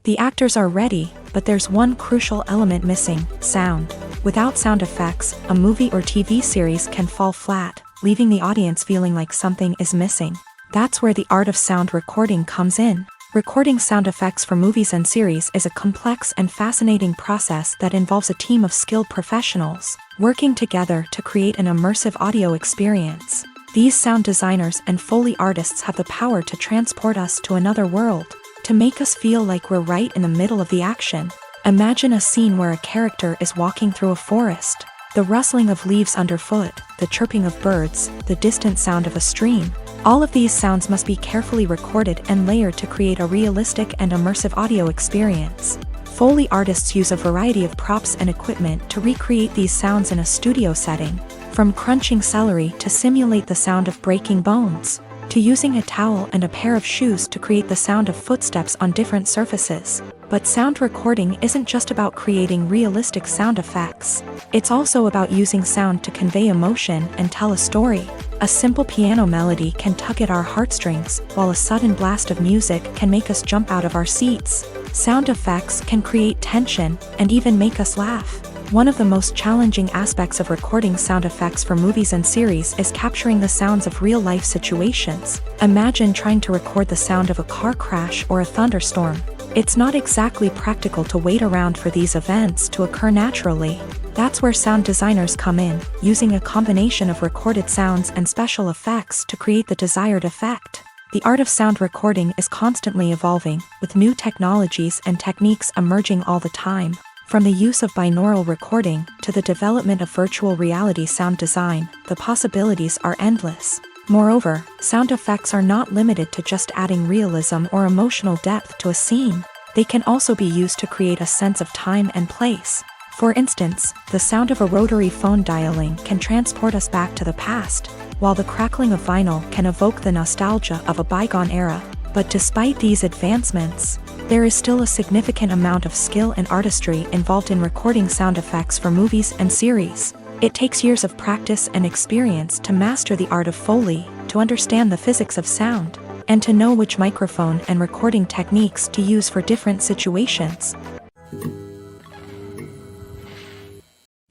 The actors are ready, but there's one crucial element missing: sound. Without sound effects, a movie or TV series can fall flat, leaving the audience feeling like something is missing. That's where the art of sound recording comes in. Recording sound effects for movies and series is a complex and fascinating process that involves a team of skilled professionals working together to create an immersive audio experience. These sound designers and Foley artists have the power to transport us to another world, to make us feel like we're right in the middle of the action. Imagine a scene where a character is walking through a forest. The rustling of leaves underfoot, the chirping of birds, the distant sound of a stream. All of these sounds must be carefully recorded and layered to create a realistic and immersive audio experience. Foley artists use a variety of props and equipment to recreate these sounds in a studio setting, from crunching celery to simulate the sound of breaking bones, to using a towel and a pair of shoes to create the sound of footsteps on different surfaces. But sound recording isn't just about creating realistic sound effects. It's also about using sound to convey emotion and tell a story. A simple piano melody can tug at our heartstrings, while a sudden blast of music can make us jump out of our seats. Sound effects can create tension and even make us laugh. One of the most challenging aspects of recording sound effects for movies and series is capturing the sounds of real-life situations. Imagine trying to record the sound of a car crash or a thunderstorm. It's not exactly practical to wait around for these events to occur naturally. That's where sound designers come in, using a combination of recorded sounds and special effects to create the desired effect. The art of sound recording is constantly evolving, with new technologies and techniques emerging all the time. From the use of binaural recording to the development of virtual reality sound design, the possibilities are endless. Moreover, sound effects are not limited to just adding realism or emotional depth to a scene. They can also be used to create a sense of time and place. For instance, the sound of a rotary phone dialing can transport us back to the past, while the crackling of vinyl can evoke the nostalgia of a bygone era. But despite these advancements, there is still a significant amount of skill and artistry involved in recording sound effects for movies and series. It takes years of practice and experience to master the art of Foley, to understand the physics of sound, and to know which microphone and recording techniques to use for different situations.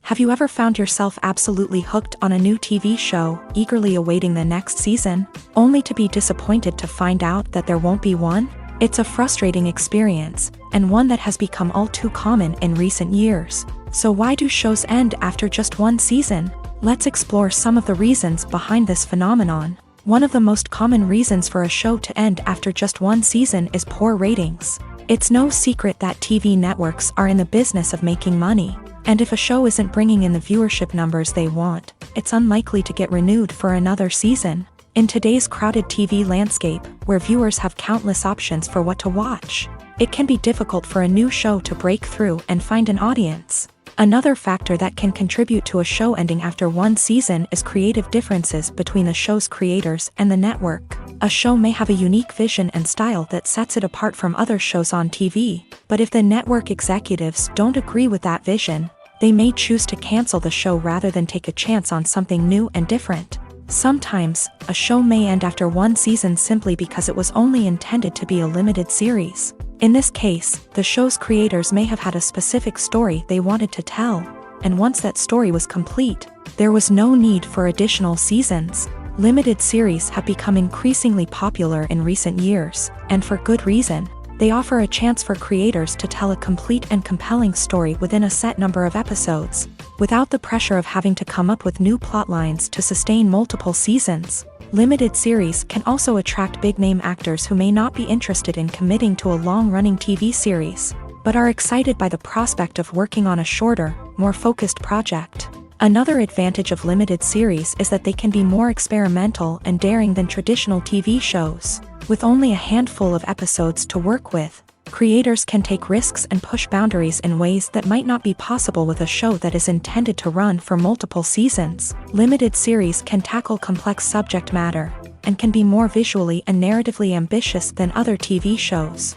Have you ever found yourself absolutely hooked on a new TV show, eagerly awaiting the next season, only to be disappointed to find out that there won't be one? It's a frustrating experience, and one that has become all too common in recent years. So why do shows end after just one season? Let's explore some of the reasons behind this phenomenon. One of the most common reasons for a show to end after just one season is poor ratings. It's no secret that TV networks are in the business of making money. And if a show isn't bringing in the viewership numbers they want, it's unlikely to get renewed for another season. In today's crowded TV landscape, where viewers have countless options for what to watch, it can be difficult for a new show to break through and find an audience. Another factor that can contribute to a show ending after one season is creative differences between the show's creators and the network. A show may have a unique vision and style that sets it apart from other shows on TV, but if the network executives don't agree with that vision, they may choose to cancel the show rather than take a chance on something new and different. Sometimes, a show may end after one season simply because it was only intended to be a limited series. In this case, the show's creators may have had a specific story they wanted to tell, and once that story was complete, there was no need for additional seasons. Limited series have become increasingly popular in recent years, and for good reason. They offer a chance for creators to tell a complete and compelling story within a set number of episodes, without the pressure of having to come up with new plotlines to sustain multiple seasons. Limited series can also attract big-name actors who may not be interested in committing to a long-running TV series, but are excited by the prospect of working on a shorter, more focused project. Another advantage of limited series is that they can be more experimental and daring than traditional TV shows. With only a handful of episodes to work with, creators can take risks and push boundaries in ways that might not be possible with a show that is intended to run for multiple seasons. Limited series can tackle complex subject matter, and can be more visually and narratively ambitious than other TV shows.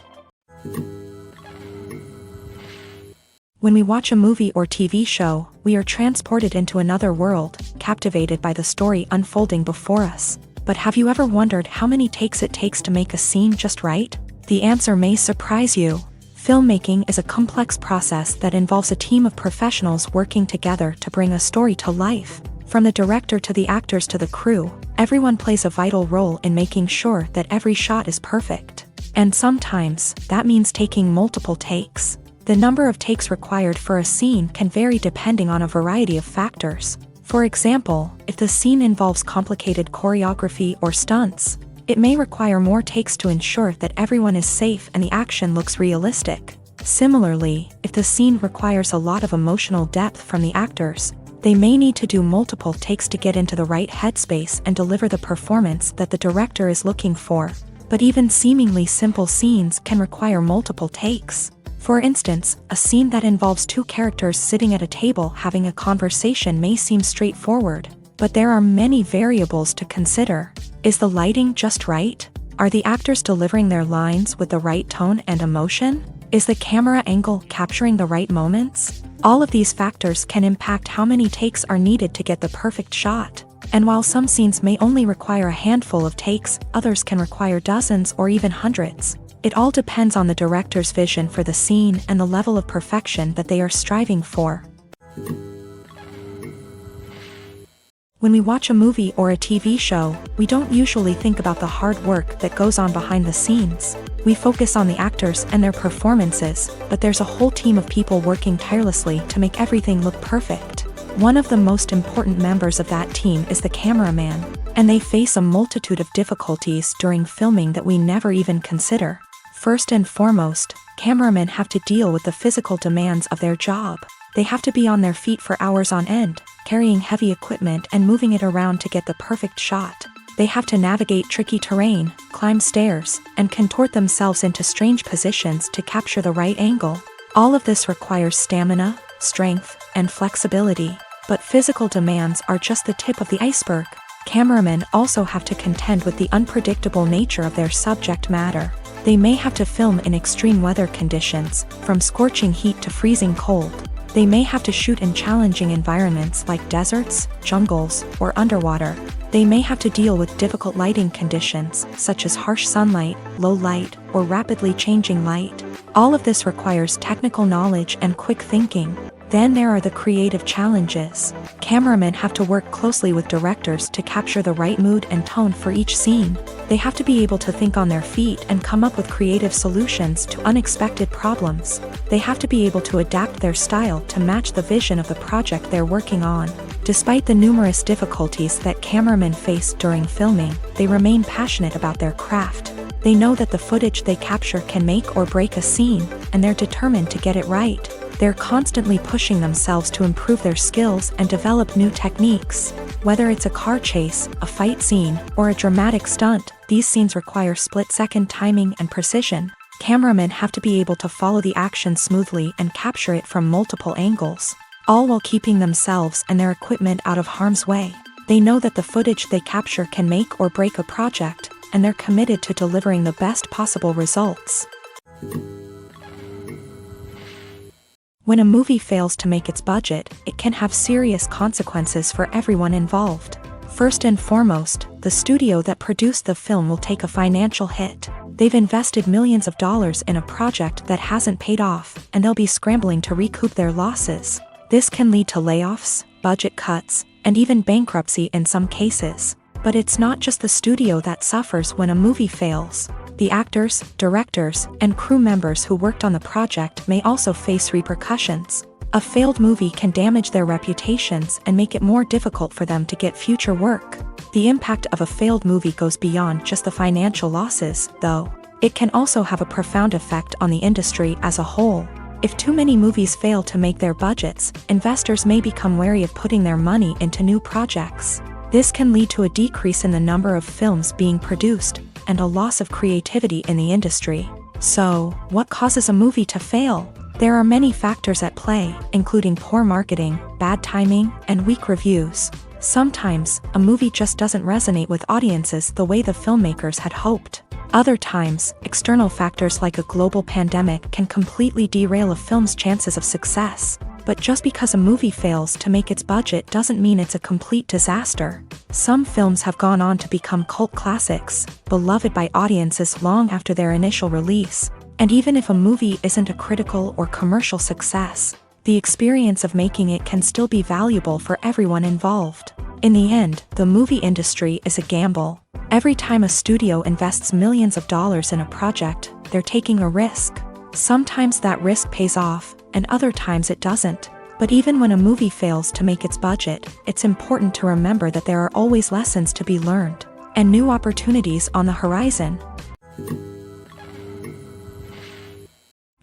When we watch a movie or TV show, we are transported into another world, captivated by the story unfolding before us. But have you ever wondered how many takes it takes to make a scene just right? The answer may surprise you. Filmmaking is a complex process that involves a team of professionals working together to bring a story to life. From the director to the actors to the crew, everyone plays a vital role in making sure that every shot is perfect. And sometimes, that means taking multiple takes. The number of takes required for a scene can vary depending on a variety of factors. For example, if the scene involves complicated choreography or stunts, it may require more takes to ensure that everyone is safe and the action looks realistic. Similarly, if the scene requires a lot of emotional depth from the actors, they may need to do multiple takes to get into the right headspace and deliver the performance that the director is looking for. But even seemingly simple scenes can require multiple takes. For instance, a scene that involves two characters sitting at a table having a conversation may seem straightforward, but there are many variables to consider. Is the lighting just right? Are the actors delivering their lines with the right tone and emotion? Is the camera angle capturing the right moments? All of these factors can impact how many takes are needed to get the perfect shot. And while some scenes may only require a handful of takes, others can require dozens or even hundreds. It all depends on the director's vision for the scene and the level of perfection that they are striving for. When we watch a movie or a TV show, we don't usually think about the hard work that goes on behind the scenes. We focus on the actors and their performances, but there's a whole team of people working tirelessly to make everything look perfect. One of the most important members of that team is the cameraman, and they face a multitude of difficulties during filming that we never even consider. First and foremost, cameramen have to deal with the physical demands of their job. They have to be on their feet for hours on end, carrying heavy equipment and moving it around to get the perfect shot. They have to navigate tricky terrain, climb stairs, and contort themselves into strange positions to capture the right angle. All of this requires stamina, strength, and flexibility. But physical demands are just the tip of the iceberg. Cameramen also have to contend with the unpredictable nature of their subject matter. They may have to film in extreme weather conditions, from scorching heat to freezing cold. They may have to shoot in challenging environments like deserts, jungles, or underwater. They may have to deal with difficult lighting conditions, such as harsh sunlight, low light, or rapidly changing light. All of this requires technical knowledge and quick thinking. Then there are the creative challenges. Cameramen have to work closely with directors to capture the right mood and tone for each scene. They have to be able to think on their feet and come up with creative solutions to unexpected problems. They have to be able to adapt their style to match the vision of the project they're working on. Despite the numerous difficulties that cameramen face during filming, they remain passionate about their craft. They know that the footage they capture can make or break a scene, and they're determined to get it right. They're constantly pushing themselves to improve their skills and develop new techniques. Whether it's a car chase, a fight scene, or a dramatic stunt, these scenes require split-second timing and precision. Cameramen have to be able to follow the action smoothly and capture it from multiple angles, all while keeping themselves and their equipment out of harm's way. They know that the footage they capture can make or break a project, and they're committed to delivering the best possible results. When a movie fails to make its budget, it can have serious consequences for everyone involved. First and foremost, the studio that produced the film will take a financial hit. They've invested millions of dollars in a project that hasn't paid off, and they'll be scrambling to recoup their losses. This can lead to layoffs, budget cuts, and even bankruptcy in some cases. But it's not just the studio that suffers when a movie fails. The actors, directors, and crew members who worked on the project may also face repercussions. A failed movie can damage their reputations and make it more difficult for them to get future work. The impact of a failed movie goes beyond just the financial losses, though. It can also have a profound effect on the industry as a whole. If too many movies fail to make their budgets, investors may become wary of putting their money into new projects. This can lead to a decrease in the number of films being produced, and a loss of creativity in the industry. So, what causes a movie to fail? There are many factors at play, including poor marketing, bad timing, and weak reviews. Sometimes, a movie just doesn't resonate with audiences the way the filmmakers had hoped. Other times, external factors like a global pandemic can completely derail a film's chances of success. But just because a movie fails to make its budget doesn't mean it's a complete disaster. Some films have gone on to become cult classics, beloved by audiences long after their initial release. And even if a movie isn't a critical or commercial success, the experience of making it can still be valuable for everyone involved. In the end, the movie industry is a gamble. Every time a studio invests millions of dollars in a project, they're taking a risk. Sometimes that risk pays off, and other times it doesn't. But even when a movie fails to make its budget, it's important to remember that there are always lessons to be learned, and new opportunities on the horizon.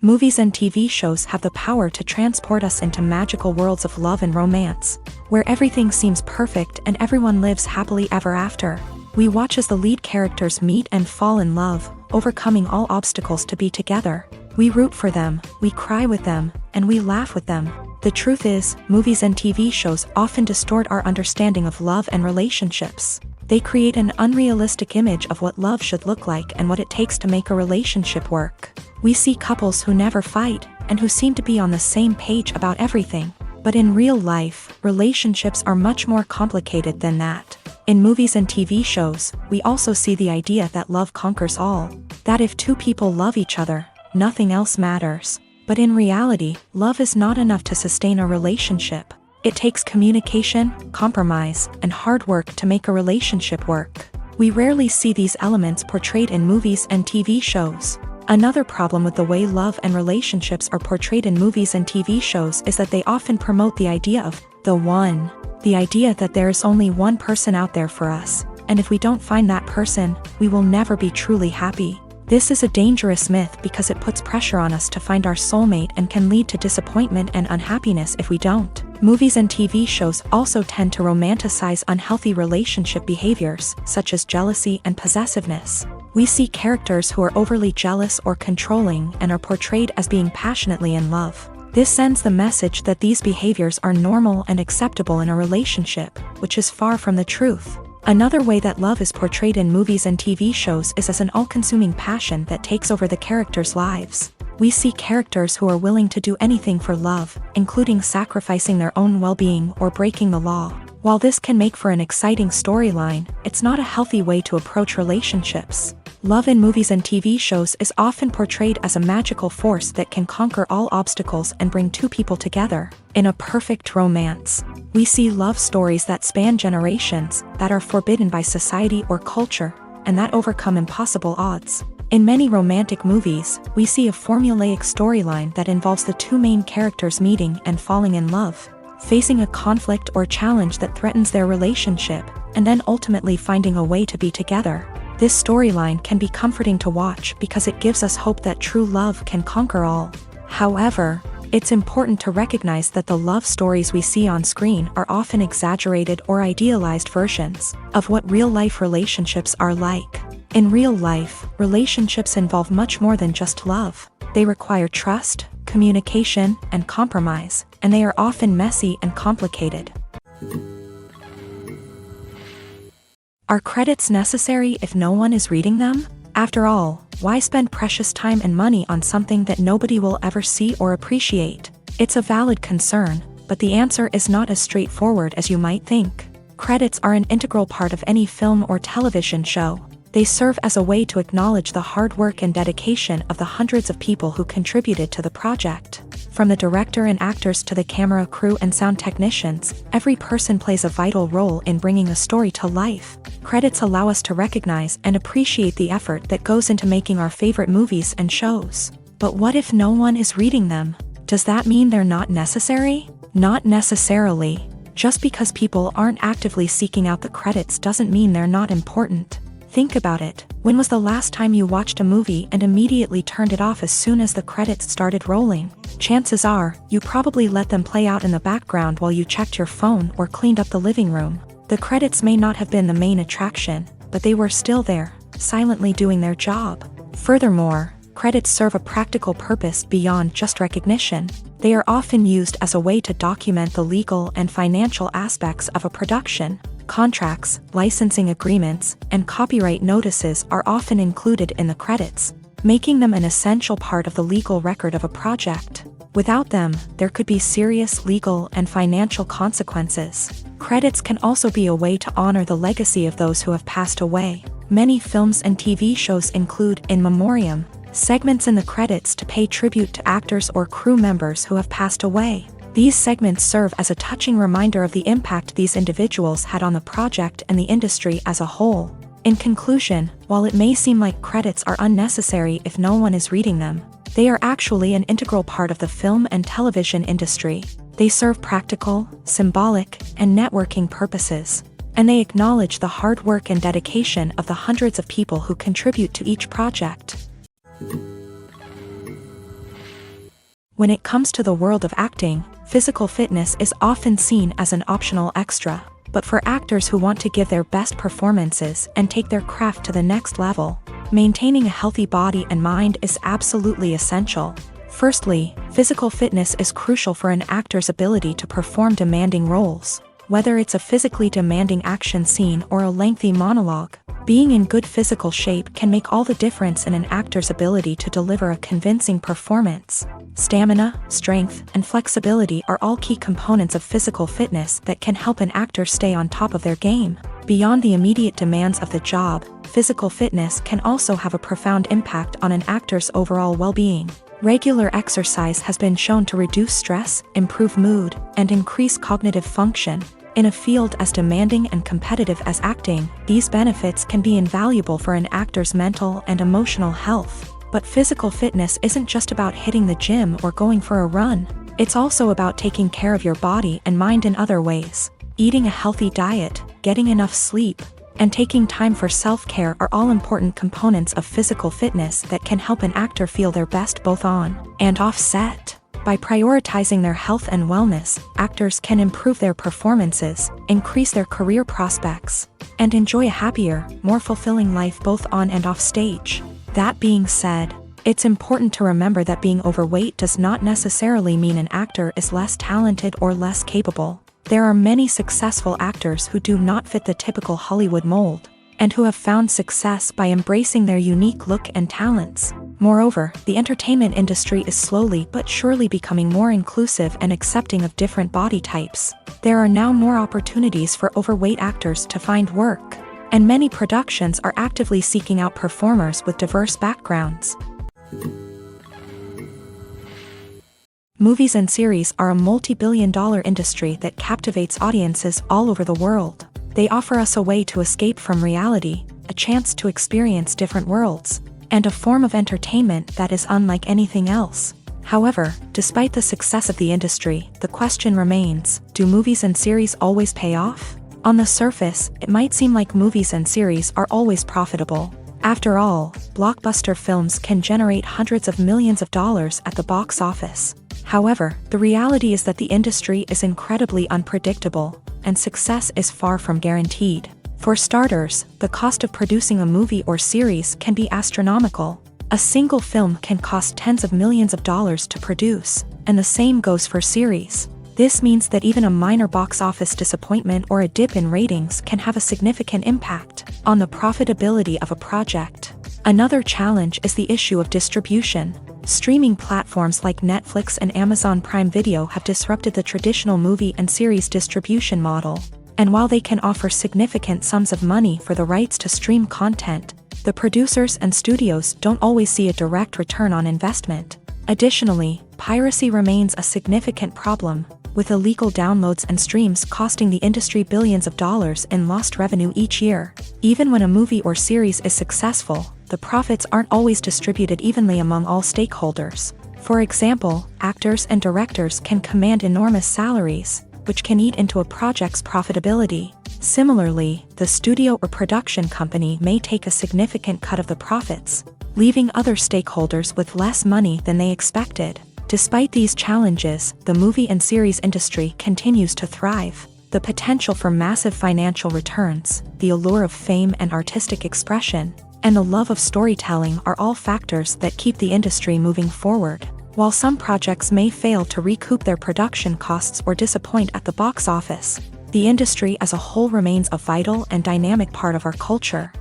Movies and TV shows have the power to transport us into magical worlds of love and romance, where everything seems perfect and everyone lives happily ever after. We watch as the lead characters meet and fall in love, overcoming all obstacles to be together. We root for them, we cry with them, and we laugh with them. The truth is, movies and TV shows often distort our understanding of love and relationships. They create an unrealistic image of what love should look like and what it takes to make a relationship work. We see couples who never fight, and who seem to be on the same page about everything. But in real life, relationships are much more complicated than that. In movies and TV shows, we also see the idea that love conquers all. That if two people love each other, nothing else matters. But in reality, love is not enough to sustain a relationship. It takes communication, compromise, and hard work to make a relationship work. We rarely see these elements portrayed in movies and TV shows. Another problem with the way love and relationships are portrayed in movies and TV shows is that they often promote the idea of the one. The idea that there is only one person out there for us, and if we don't find that person, we will never be truly happy. This is a dangerous myth because it puts pressure on us to find our soulmate and can lead to disappointment and unhappiness if we don't. Movies and TV shows also tend to romanticize unhealthy relationship behaviors, such as jealousy and possessiveness. We see characters who are overly jealous or controlling and are portrayed as being passionately in love. This sends the message that these behaviors are normal and acceptable in a relationship, which is far from the truth. Another way that love is portrayed in movies and TV shows is as an all-consuming passion that takes over the characters' lives. We see characters who are willing to do anything for love, including sacrificing their own well-being or breaking the law. While this can make for an exciting storyline, it's not a healthy way to approach relationships. Love in movies and TV shows is often portrayed as a magical force that can conquer all obstacles and bring two people together. In a perfect romance, we see love stories that span generations, that are forbidden by society or culture, and that overcome impossible odds. In many romantic movies, we see a formulaic storyline that involves the two main characters meeting and falling in love, facing a conflict or challenge that threatens their relationship, and then ultimately finding a way to be together. This storyline can be comforting to watch because it gives us hope that true love can conquer all. However, it's important to recognize that the love stories we see on screen are often exaggerated or idealized versions of what real-life relationships are like. In real life, relationships involve much more than just love. They require trust, communication, and compromise, and they are often messy and complicated. Are credits necessary if no one is reading them? After all, why spend precious time and money on something that nobody will ever see or appreciate? It's a valid concern, but the answer is not as straightforward as you might think. Credits are an integral part of any film or television show. They serve as a way to acknowledge the hard work and dedication of the hundreds of people who contributed to the project. From the director and actors to the camera crew and sound technicians, every person plays a vital role in bringing a story to life. Credits allow us to recognize and appreciate the effort that goes into making our favorite movies and shows. But what if no one is reading them? Does that mean they're not necessary? Not necessarily. Just because people aren't actively seeking out the credits doesn't mean they're not important. Think about it. When was the last time you watched a movie and immediately turned it off as soon as the credits started rolling? Chances are, you probably let them play out in the background while you checked your phone or cleaned up the living room. The credits may not have been the main attraction, but they were still there, silently doing their job. Furthermore, credits serve a practical purpose beyond just recognition. They are often used as a way to document the legal and financial aspects of a production. Contracts, licensing agreements, and copyright notices are often included in the credits, making them an essential part of the legal record of a project. Without them, there could be serious legal and financial consequences. Credits can also be a way to honor the legacy of those who have passed away. Many films and TV shows include in memoriam segments in the credits to pay tribute to actors or crew members who have passed away. These segments serve as a touching reminder of the impact these individuals had on the project and the industry as a whole. In conclusion, while it may seem like credits are unnecessary if no one is reading them, they are actually an integral part of the film and television industry. They serve practical, symbolic, and networking purposes, and they acknowledge the hard work and dedication of the hundreds of people who contribute to each project. When it comes to the world of acting, physical fitness is often seen as an optional extra, but for actors who want to give their best performances and take their craft to the next level, maintaining a healthy body and mind is absolutely essential. Firstly, physical fitness is crucial for an actor's ability to perform demanding roles. Whether it's a physically demanding action scene or a lengthy monologue, being in good physical shape can make all the difference in an actor's ability to deliver a convincing performance. Stamina, strength, and flexibility are all key components of physical fitness that can help an actor stay on top of their game. Beyond the immediate demands of the job, physical fitness can also have a profound impact on an actor's overall well-being. Regular exercise has been shown to reduce stress, improve mood, and increase cognitive function. In a field as demanding and competitive as acting, these benefits can be invaluable for an actor's mental and emotional health. But physical fitness isn't just about hitting the gym or going for a run. It's also about taking care of your body and mind in other ways. Eating a healthy diet, getting enough sleep, and taking time for self-care are all important components of physical fitness that can help an actor feel their best both on and off set. By prioritizing their health and wellness, actors can improve their performances, increase their career prospects, and enjoy a happier, more fulfilling life both on and off stage. That being said, it's important to remember that being overweight does not necessarily mean an actor is less talented or less capable. There are many successful actors who do not fit the typical Hollywood mold, and who have found success by embracing their unique look and talents. Moreover, the entertainment industry is slowly but surely becoming more inclusive and accepting of different body types. There are now more opportunities for overweight actors to find work, and many productions are actively seeking out performers with diverse backgrounds. Movies and series are a multi-billion-dollar industry that captivates audiences all over the world. They offer us a way to escape from reality, a chance to experience different worlds, and a form of entertainment that is unlike anything else. However, despite the success of the industry, the question remains, do movies and series always pay off? On the surface, it might seem like movies and series are always profitable. After all, blockbuster films can generate hundreds of millions of dollars at the box office. However, the reality is that the industry is incredibly unpredictable, and success is far from guaranteed. For starters, the cost of producing a movie or series can be astronomical. A single film can cost tens of millions of dollars to produce, and the same goes for series. This means that even a minor box office disappointment or a dip in ratings can have a significant impact on the profitability of a project. Another challenge is the issue of distribution. Streaming platforms like Netflix and Amazon Prime Video have disrupted the traditional movie and series distribution model. And while they can offer significant sums of money for the rights to stream content, the producers and studios don't always see a direct return on investment. Additionally, piracy remains a significant problem, with illegal downloads and streams costing the industry billions of dollars in lost revenue each year. Even when a movie or series is successful, the profits aren't always distributed evenly among all stakeholders. For example, actors and directors can command enormous salaries, which can eat into a project's profitability. Similarly, the studio or production company may take a significant cut of the profits, leaving other stakeholders with less money than they expected. Despite these challenges, the movie and series industry continues to thrive. The potential for massive financial returns, the allure of fame and artistic expression, and the love of storytelling are all factors that keep the industry moving forward. While some projects may fail to recoup their production costs or disappoint at the box office, the industry as a whole remains a vital and dynamic part of our culture.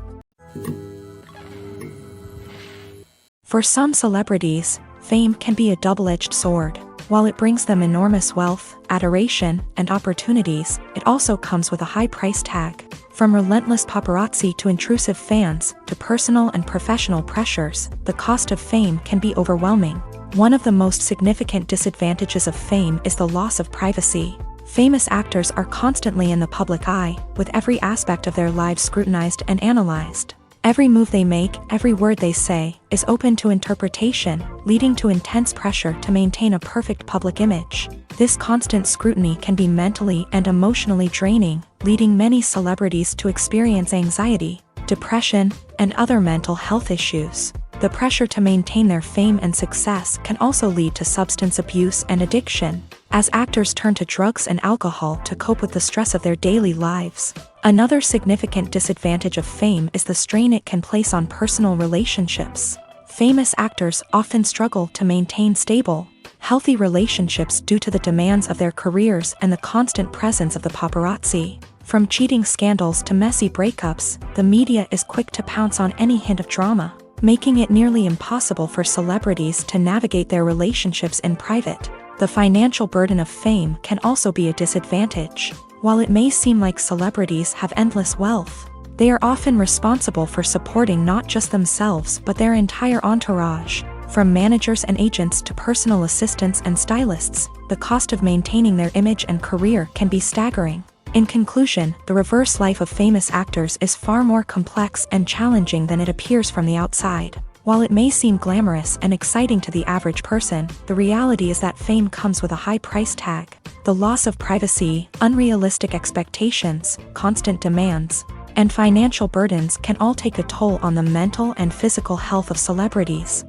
For some celebrities, fame can be a double-edged sword. While it brings them enormous wealth, adoration, and opportunities, it also comes with a high price tag. From relentless paparazzi to intrusive fans, to personal and professional pressures, the cost of fame can be overwhelming. One of the most significant disadvantages of fame is the loss of privacy. Famous actors are constantly in the public eye, with every aspect of their lives scrutinized and analyzed. Every move they make, every word they say, is open to interpretation, leading to intense pressure to maintain a perfect public image. This constant scrutiny can be mentally and emotionally draining, leading many celebrities to experience anxiety, depression, and other mental health issues. The pressure to maintain their fame and success can also lead to substance abuse and addiction, as actors turn to drugs and alcohol to cope with the stress of their daily lives. Another significant disadvantage of fame is the strain it can place on personal relationships. Famous actors often struggle to maintain stable, healthy relationships due to the demands of their careers and the constant presence of the paparazzi. From cheating scandals to messy breakups, the media is quick to pounce on any hint of drama, making it nearly impossible for celebrities to navigate their relationships in private. The financial burden of fame can also be a disadvantage. While it may seem like celebrities have endless wealth, they are often responsible for supporting not just themselves but their entire entourage. From managers and agents to personal assistants and stylists, the cost of maintaining their image and career can be staggering. In conclusion, the reverse life of famous actors is far more complex and challenging than it appears from the outside. While it may seem glamorous and exciting to the average person, the reality is that fame comes with a high price tag. The loss of privacy, unrealistic expectations, constant demands, and financial burdens can all take a toll on the mental and physical health of celebrities.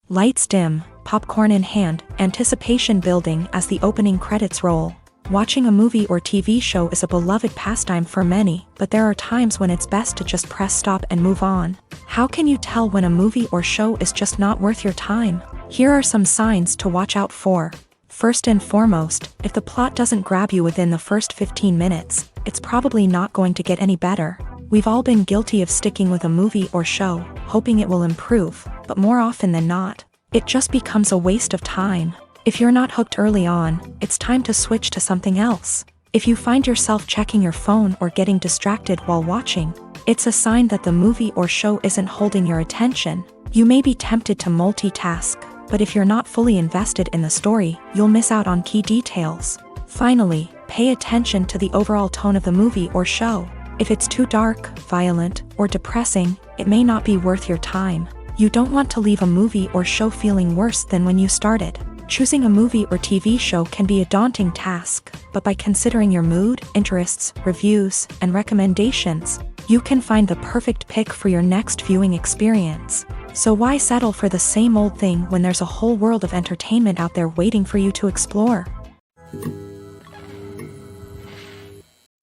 Lights dim, popcorn in hand, anticipation building as the opening credits roll. Watching a movie or TV show is a beloved pastime for many, but there are times when it's best to just press stop and move on. How can you tell when a movie or show is just not worth your time? Here are some signs to watch out for. First and foremost, if the plot doesn't grab you within the first 15 minutes, it's probably not going to get any better. We've all been guilty of sticking with a movie or show, hoping it will improve, but more often than not, it just becomes a waste of time. If you're not hooked early on, it's time to switch to something else. If you find yourself checking your phone or getting distracted while watching, it's a sign that the movie or show isn't holding your attention. You may be tempted to multitask, but if you're not fully invested in the story, you'll miss out on key details. Finally, pay attention to the overall tone of the movie or show. If it's too dark, violent, or depressing, it may not be worth your time. You don't want to leave a movie or show feeling worse than when you started. Choosing a movie or TV show can be a daunting task, but by considering your mood, interests, reviews, and recommendations, you can find the perfect pick for your next viewing experience. So why settle for the same old thing when there's a whole world of entertainment out there waiting for you to explore?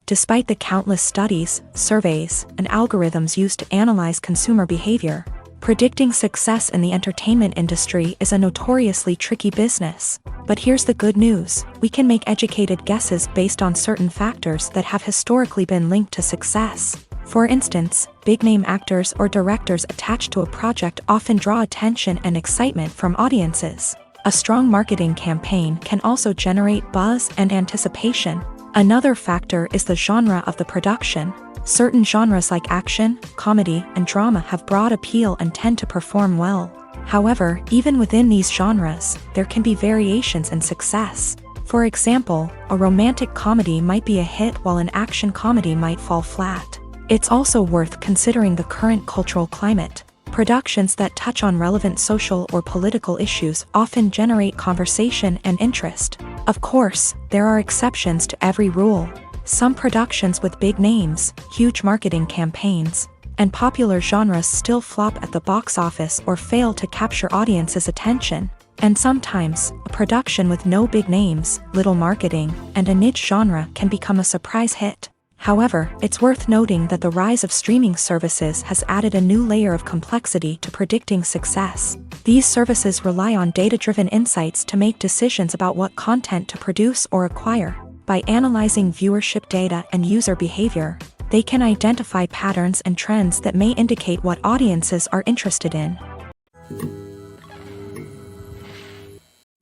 Despite the countless studies, surveys, and algorithms used to analyze consumer behavior, predicting success in the entertainment industry is a notoriously tricky business. But here's the good news: we can make educated guesses based on certain factors that have historically been linked to success. For instance, big-name actors or directors attached to a project often draw attention and excitement from audiences. A strong marketing campaign can also generate buzz and anticipation. Another factor is the genre of the production. Certain genres like action, comedy, and drama have broad appeal and tend to perform well. However, even within these genres, there can be variations in success. For example, a romantic comedy might be a hit while an action comedy might fall flat. It's also worth considering the current cultural climate. Productions that touch on relevant social or political issues often generate conversation and interest. Of course, there are exceptions to every rule. Some productions with big names, huge marketing campaigns, and popular genres still flop at the box office or fail to capture audiences' attention. And sometimes, a production with no big names, little marketing, and a niche genre can become a surprise hit. However, it's worth noting that the rise of streaming services has added a new layer of complexity to predicting success. These services rely on data-driven insights to make decisions about what content to produce or acquire. By analyzing viewership data and user behavior, they can identify patterns and trends that may indicate what audiences are interested in.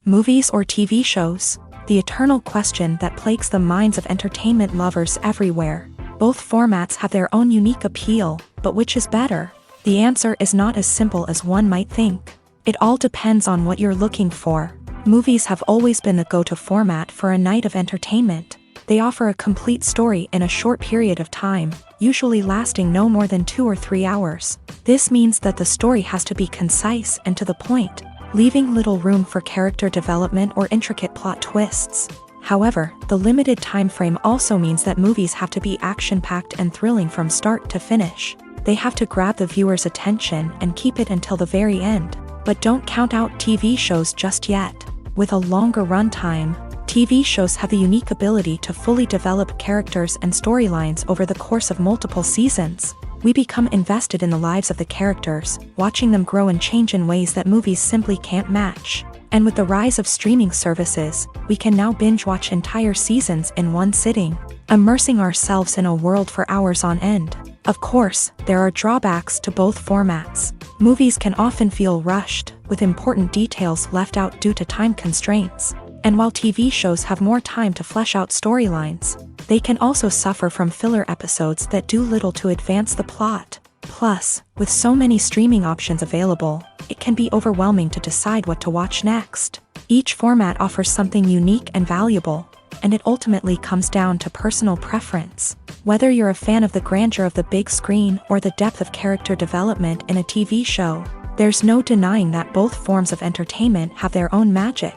Movies or TV shows? The eternal question that plagues the minds of entertainment lovers everywhere. Both formats have their own unique appeal, but which is better? The answer is not as simple as one might think. It all depends on what you're looking for. Movies have always been the go-to format for a night of entertainment. They offer a complete story in a short period of time, usually lasting no more than 2 or 3 hours. This means that the story has to be concise and to the point, leaving little room for character development or intricate plot twists. However, the limited time frame also means that movies have to be action-packed and thrilling from start to finish. They have to grab the viewer's attention and keep it until the very end. But don't count out TV shows just yet. With a longer runtime, TV shows have the unique ability to fully develop characters and storylines over the course of multiple seasons. We become invested in the lives of the characters, watching them grow and change in ways that movies simply can't match. And with the rise of streaming services, we can now binge-watch entire seasons in one sitting, immersing ourselves in a world for hours on end. Of course, there are drawbacks to both formats. Movies can often feel rushed, with important details left out due to time constraints. And while TV shows have more time to flesh out storylines, they can also suffer from filler episodes that do little to advance the plot. Plus, with so many streaming options available, it can be overwhelming to decide what to watch next. Each format offers something unique and valuable, and it ultimately comes down to personal preference. Whether you're a fan of the grandeur of the big screen or the depth of character development in a TV show, there's no denying that both forms of entertainment have their own magic.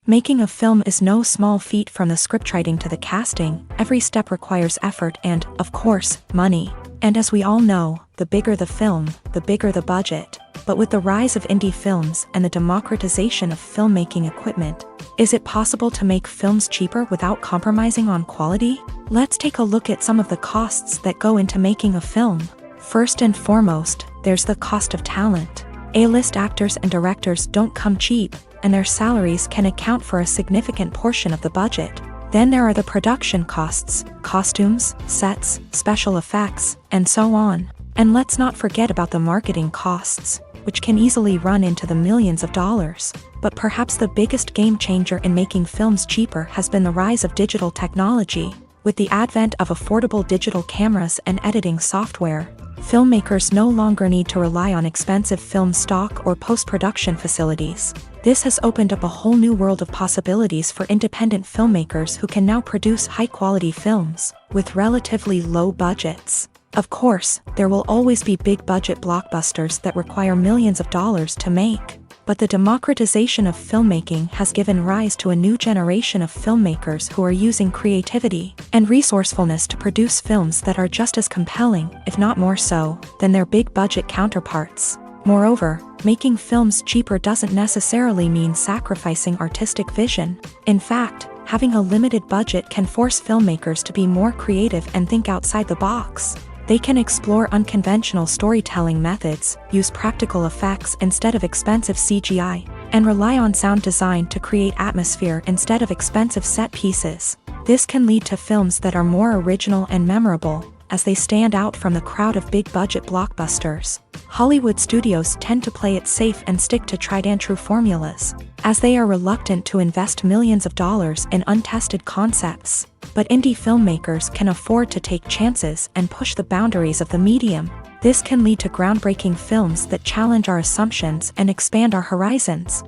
Making a film is no small feat. From the scriptwriting to the casting, every step requires effort and, of course, money. And as we all know, the bigger the film, the bigger the budget. But with the rise of indie films and the democratization of filmmaking equipment, is it possible to make films cheaper without compromising on quality? Let's take a look at some of the costs that go into making a film. First and foremost, there's the cost of talent. A-list actors and directors don't come cheap, and their salaries can account for a significant portion of the budget. Then there are the production costs, costumes, sets, special effects, and so on. And let's not forget about the marketing costs, which can easily run into the millions of dollars. But perhaps the biggest game changer in making films cheaper has been the rise of digital technology. With the advent of affordable digital cameras and editing software, filmmakers no longer need to rely on expensive film stock or post-production facilities. This has opened up a whole new world of possibilities for independent filmmakers who can now produce high-quality films with relatively low budgets. Of course, there will always be big-budget blockbusters that require millions of dollars to make. But the democratization of filmmaking has given rise to a new generation of filmmakers who are using creativity and resourcefulness to produce films that are just as compelling, if not more so, than their big-budget counterparts. Moreover, making films cheaper doesn't necessarily mean sacrificing artistic vision. In fact, having a limited budget can force filmmakers to be more creative and think outside the box. They can explore unconventional storytelling methods, use practical effects instead of expensive CGI, and rely on sound design to create atmosphere instead of expensive set pieces. This can lead to films that are more original and memorable, as they stand out from the crowd of big-budget blockbusters. Hollywood studios tend to play it safe and stick to tried-and-true formulas, as they are reluctant to invest millions of dollars in untested concepts. But indie filmmakers can afford to take chances and push the boundaries of the medium. This can lead to groundbreaking films that challenge our assumptions and expand our horizons.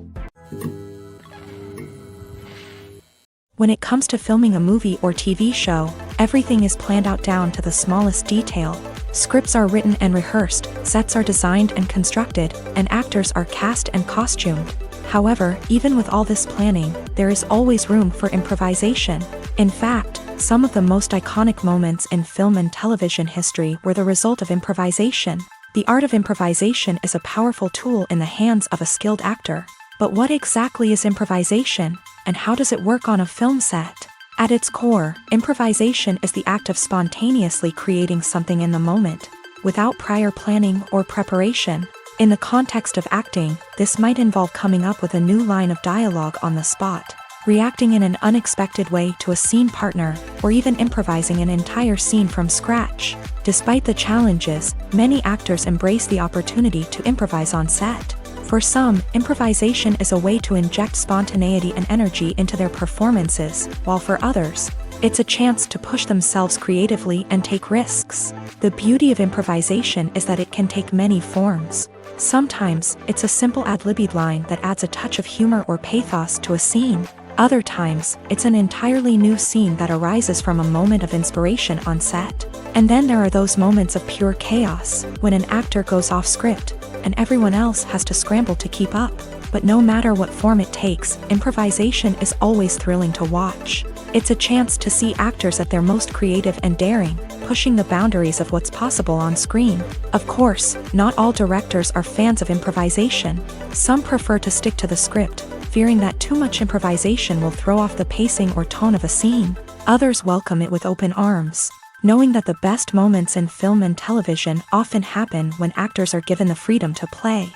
When it comes to filming a movie or TV show, everything is planned out down to the smallest detail. Scripts are written and rehearsed, sets are designed and constructed, and actors are cast and costumed. However, even with all this planning, there is always room for improvisation. In fact, some of the most iconic moments in film and television history were the result of improvisation. The art of improvisation is a powerful tool in the hands of a skilled actor. But what exactly is improvisation, and how does it work on a film set? At its core, improvisation is the act of spontaneously creating something in the moment, without prior planning or preparation. In the context of acting, this might involve coming up with a new line of dialogue on the spot, reacting in an unexpected way to a scene partner, or even improvising an entire scene from scratch. Despite the challenges, many actors embrace the opportunity to improvise on set. For some, improvisation is a way to inject spontaneity and energy into their performances, while for others, it's a chance to push themselves creatively and take risks. The beauty of improvisation is that it can take many forms. Sometimes, it's a simple ad-libbed line that adds a touch of humor or pathos to a scene. Other times, it's an entirely new scene that arises from a moment of inspiration on set. And then there are those moments of pure chaos, when an actor goes off script, and everyone else has to scramble to keep up. But no matter what form it takes, improvisation is always thrilling to watch. It's a chance to see actors at their most creative and daring, pushing the boundaries of what's possible on screen. Of course, not all directors are fans of improvisation. Some prefer to stick to the script, fearing that too much improvisation will throw off the pacing or tone of a scene. Others welcome it with open arms, knowing that the best moments in film and television often happen when actors are given the freedom to play.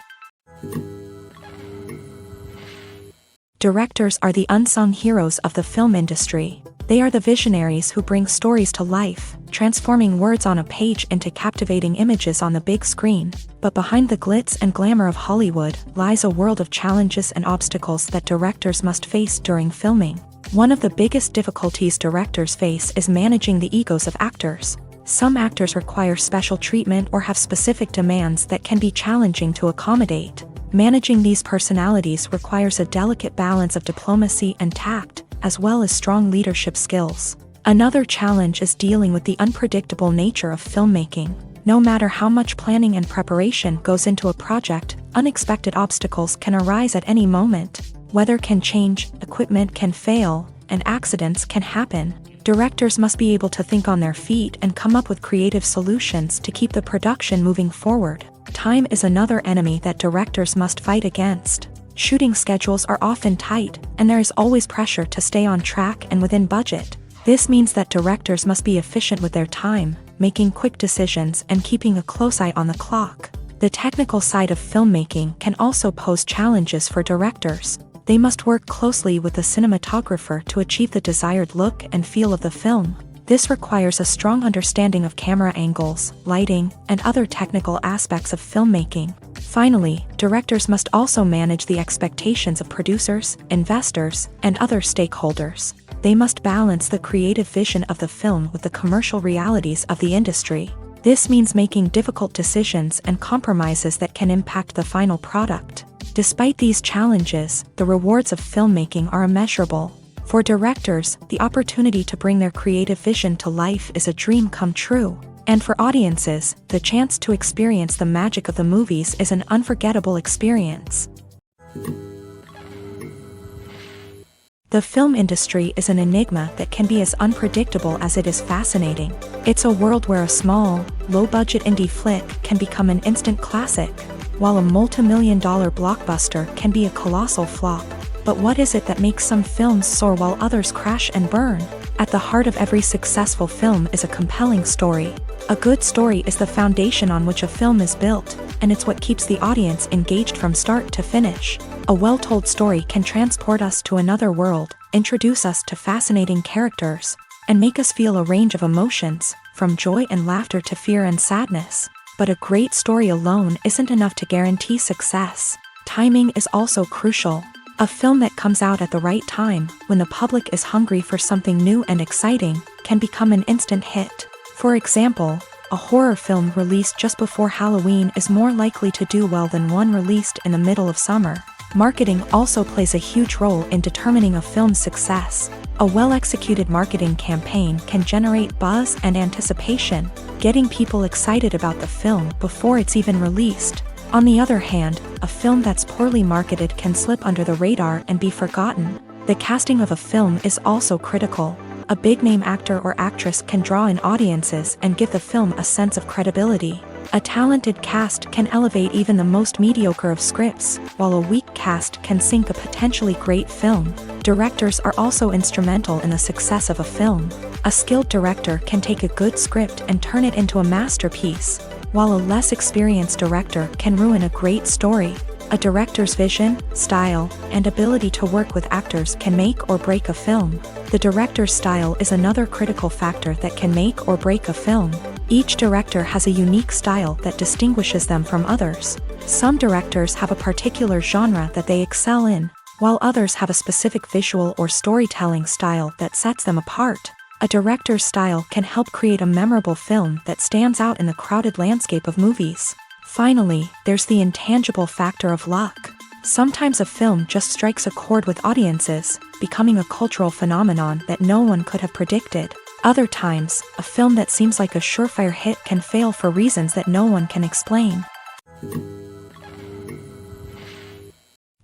Directors are the unsung heroes of the film industry. They are the visionaries who bring stories to life, transforming words on a page into captivating images on the big screen. But behind the glitz and glamour of Hollywood lies a world of challenges and obstacles that directors must face during filming. One of the biggest difficulties directors face is managing the egos of actors. Some actors require special treatment or have specific demands that can be challenging to accommodate. Managing these personalities requires a delicate balance of diplomacy and tact, as well as strong leadership skills. Another challenge is dealing with the unpredictable nature of filmmaking. No matter how much planning and preparation goes into a project, unexpected obstacles can arise at any moment. Weather can change, equipment can fail, and accidents can happen. Directors must be able to think on their feet and come up with creative solutions to keep the production moving forward. Time is another enemy that directors must fight against. Shooting schedules are often tight, and there is always pressure to stay on track and within budget. This means that directors must be efficient with their time, making quick decisions and keeping a close eye on the clock. The technical side of filmmaking can also pose challenges for directors. They must work closely with the cinematographer to achieve the desired look and feel of the film. This requires a strong understanding of camera angles, lighting, and other technical aspects of filmmaking. Finally, directors must also manage the expectations of producers, investors, and other stakeholders. They must balance the creative vision of the film with the commercial realities of the industry. This means making difficult decisions and compromises that can impact the final product. Despite these challenges, the rewards of filmmaking are immeasurable. For directors, the opportunity to bring their creative vision to life is a dream come true. And for audiences, the chance to experience the magic of the movies is an unforgettable experience. The film industry is an enigma that can be as unpredictable as it is fascinating. It's a world where a small, low-budget indie flick can become an instant classic, while a multi-million-dollar blockbuster can be a colossal flop. But what is it that makes some films soar while others crash and burn? At the heart of every successful film is a compelling story. A good story is the foundation on which a film is built, and it's what keeps the audience engaged from start to finish. A well-told story can transport us to another world, introduce us to fascinating characters, and make us feel a range of emotions, from joy and laughter to fear and sadness. But a great story alone isn't enough to guarantee success. Timing is also crucial. A film that comes out at the right time, when the public is hungry for something new and exciting, can become an instant hit. For example, a horror film released just before Halloween is more likely to do well than one released in the middle of summer. Marketing also plays a huge role in determining a film's success. A well-executed marketing campaign can generate buzz and anticipation, getting people excited about the film before it's even released. On the other hand, a film that's poorly marketed can slip under the radar and be forgotten. The casting of a film is also critical. A big-name actor or actress can draw in audiences and give the film a sense of credibility. A talented cast can elevate even the most mediocre of scripts, while a weak cast can sink a potentially great film. Directors are also instrumental in the success of a film. A skilled director can take a good script and turn it into a masterpiece, while a less experienced director can ruin a great story. A director's vision, style, and ability to work with actors can make or break a film. The director's style is another critical factor that can make or break a film. Each director has a unique style that distinguishes them from others. Some directors have a particular genre that they excel in, while others have a specific visual or storytelling style that sets them apart. A director's style can help create a memorable film that stands out in the crowded landscape of movies. Finally, there's the intangible factor of luck. Sometimes a film just strikes a chord with audiences, becoming a cultural phenomenon that no one could have predicted. Other times, a film that seems like a surefire hit can fail for reasons that no one can explain.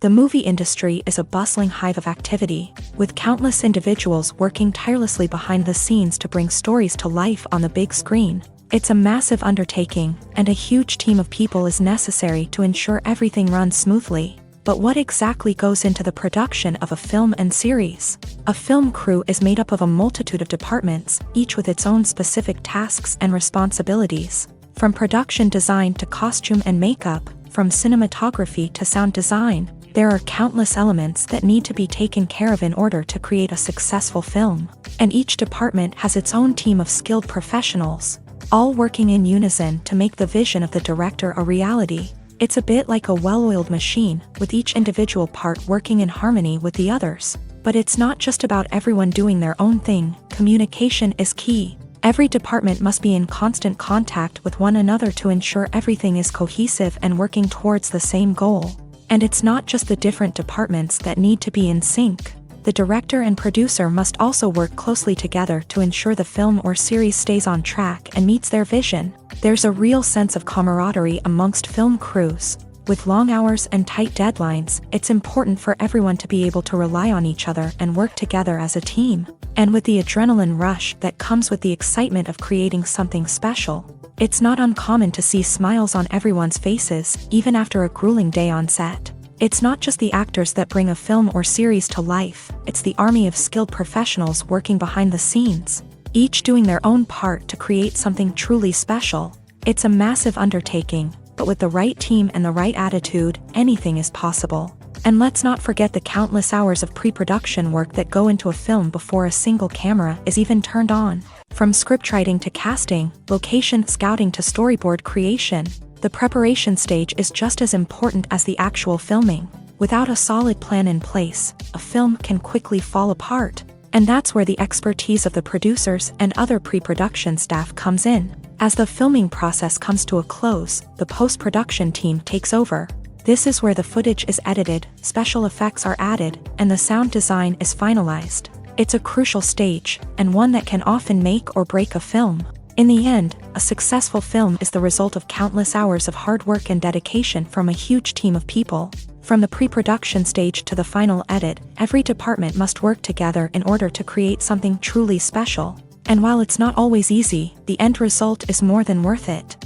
The movie industry is a bustling hive of activity, with countless individuals working tirelessly behind the scenes to bring stories to life on the big screen. It's a massive undertaking, and a huge team of people is necessary to ensure everything runs smoothly. But what exactly goes into the production of a film and series? A film crew is made up of a multitude of departments, each with its own specific tasks and responsibilities. From production design to costume and makeup, from cinematography to sound design, There are countless elements that need to be taken care of in order to create a successful film, and each department has its own team of skilled professionals, all working in unison to make the vision of the director a reality. It's a bit like a well-oiled machine, with each individual part working in harmony with the others. But it's not just about everyone doing their own thing. Communication is key. Every department must be in constant contact with one another to ensure everything is cohesive and working towards the same goal. And it's not just the different departments that need to be in sync. The director and producer must also work closely together to ensure the film or series stays on track and meets their vision. There's a real sense of camaraderie amongst film crews. With long hours and tight deadlines, it's important for everyone to be able to rely on each other and work together as a team. And with the adrenaline rush that comes with the excitement of creating something special, it's not uncommon to see smiles on everyone's faces, even after a grueling day on set. It's not just the actors that bring a film or series to life, it's the army of skilled professionals working behind the scenes, each doing their own part to create something truly special. It's a massive undertaking, but with the right team and the right attitude, anything is possible. And let's not forget the countless hours of pre-production work that go into a film before a single camera is even turned on. From scriptwriting to casting, location scouting to storyboard creation, the preparation stage is just as important as the actual filming. Without a solid plan in place, a film can quickly fall apart. And that's where the expertise of the producers and other pre-production staff comes in. As the filming process comes to a close, the post-production team takes over. This is where the footage is edited, special effects are added, and the sound design is finalized. It's a crucial stage, and one that can often make or break a film. In the end, a successful film is the result of countless hours of hard work and dedication from a huge team of people. From the pre-production stage to the final edit, every department must work together in order to create something truly special. And while it's not always easy, the end result is more than worth it.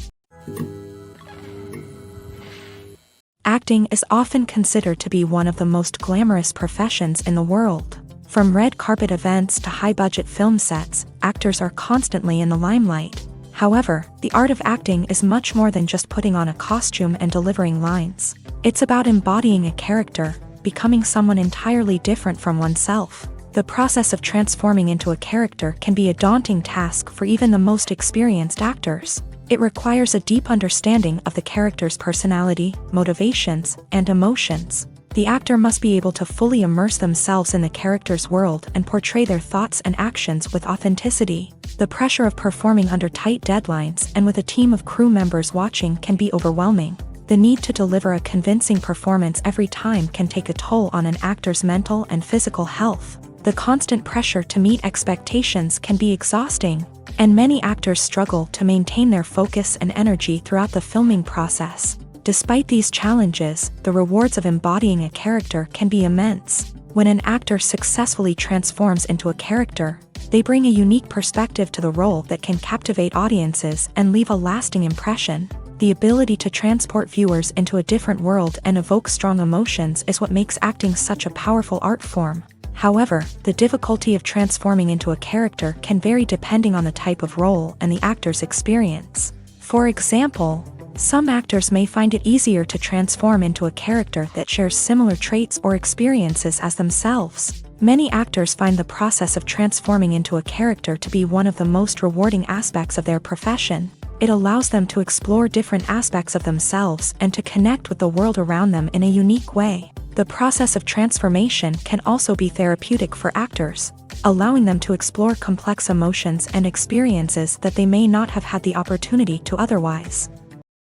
Acting is often considered to be one of the most glamorous professions in the world. From red carpet events to high-budget film sets, actors are constantly in the limelight. However, the art of acting is much more than just putting on a costume and delivering lines. It's about embodying a character, becoming someone entirely different from oneself. The process of transforming into a character can be a daunting task for even the most experienced actors. It requires a deep understanding of the character's personality, motivations, and emotions. The actor must be able to fully immerse themselves in the character's world and portray their thoughts and actions with authenticity. The pressure of performing under tight deadlines and with a team of crew members watching can be overwhelming. The need to deliver a convincing performance every time can take a toll on an actor's mental and physical health. The constant pressure to meet expectations can be exhausting, and many actors struggle to maintain their focus and energy throughout the filming process. Despite these challenges, the rewards of embodying a character can be immense. When an actor successfully transforms into a character, they bring a unique perspective to the role that can captivate audiences and leave a lasting impression. The ability to transport viewers into a different world and evoke strong emotions is what makes acting such a powerful art form. However, the difficulty of transforming into a character can vary depending on the type of role and the actor's experience. For example, some actors may find it easier to transform into a character that shares similar traits or experiences as themselves. Many actors find the process of transforming into a character to be one of the most rewarding aspects of their profession. It allows them to explore different aspects of themselves and to connect with the world around them in a unique way. The process of transformation can also be therapeutic for actors, allowing them to explore complex emotions and experiences that they may not have had the opportunity to otherwise.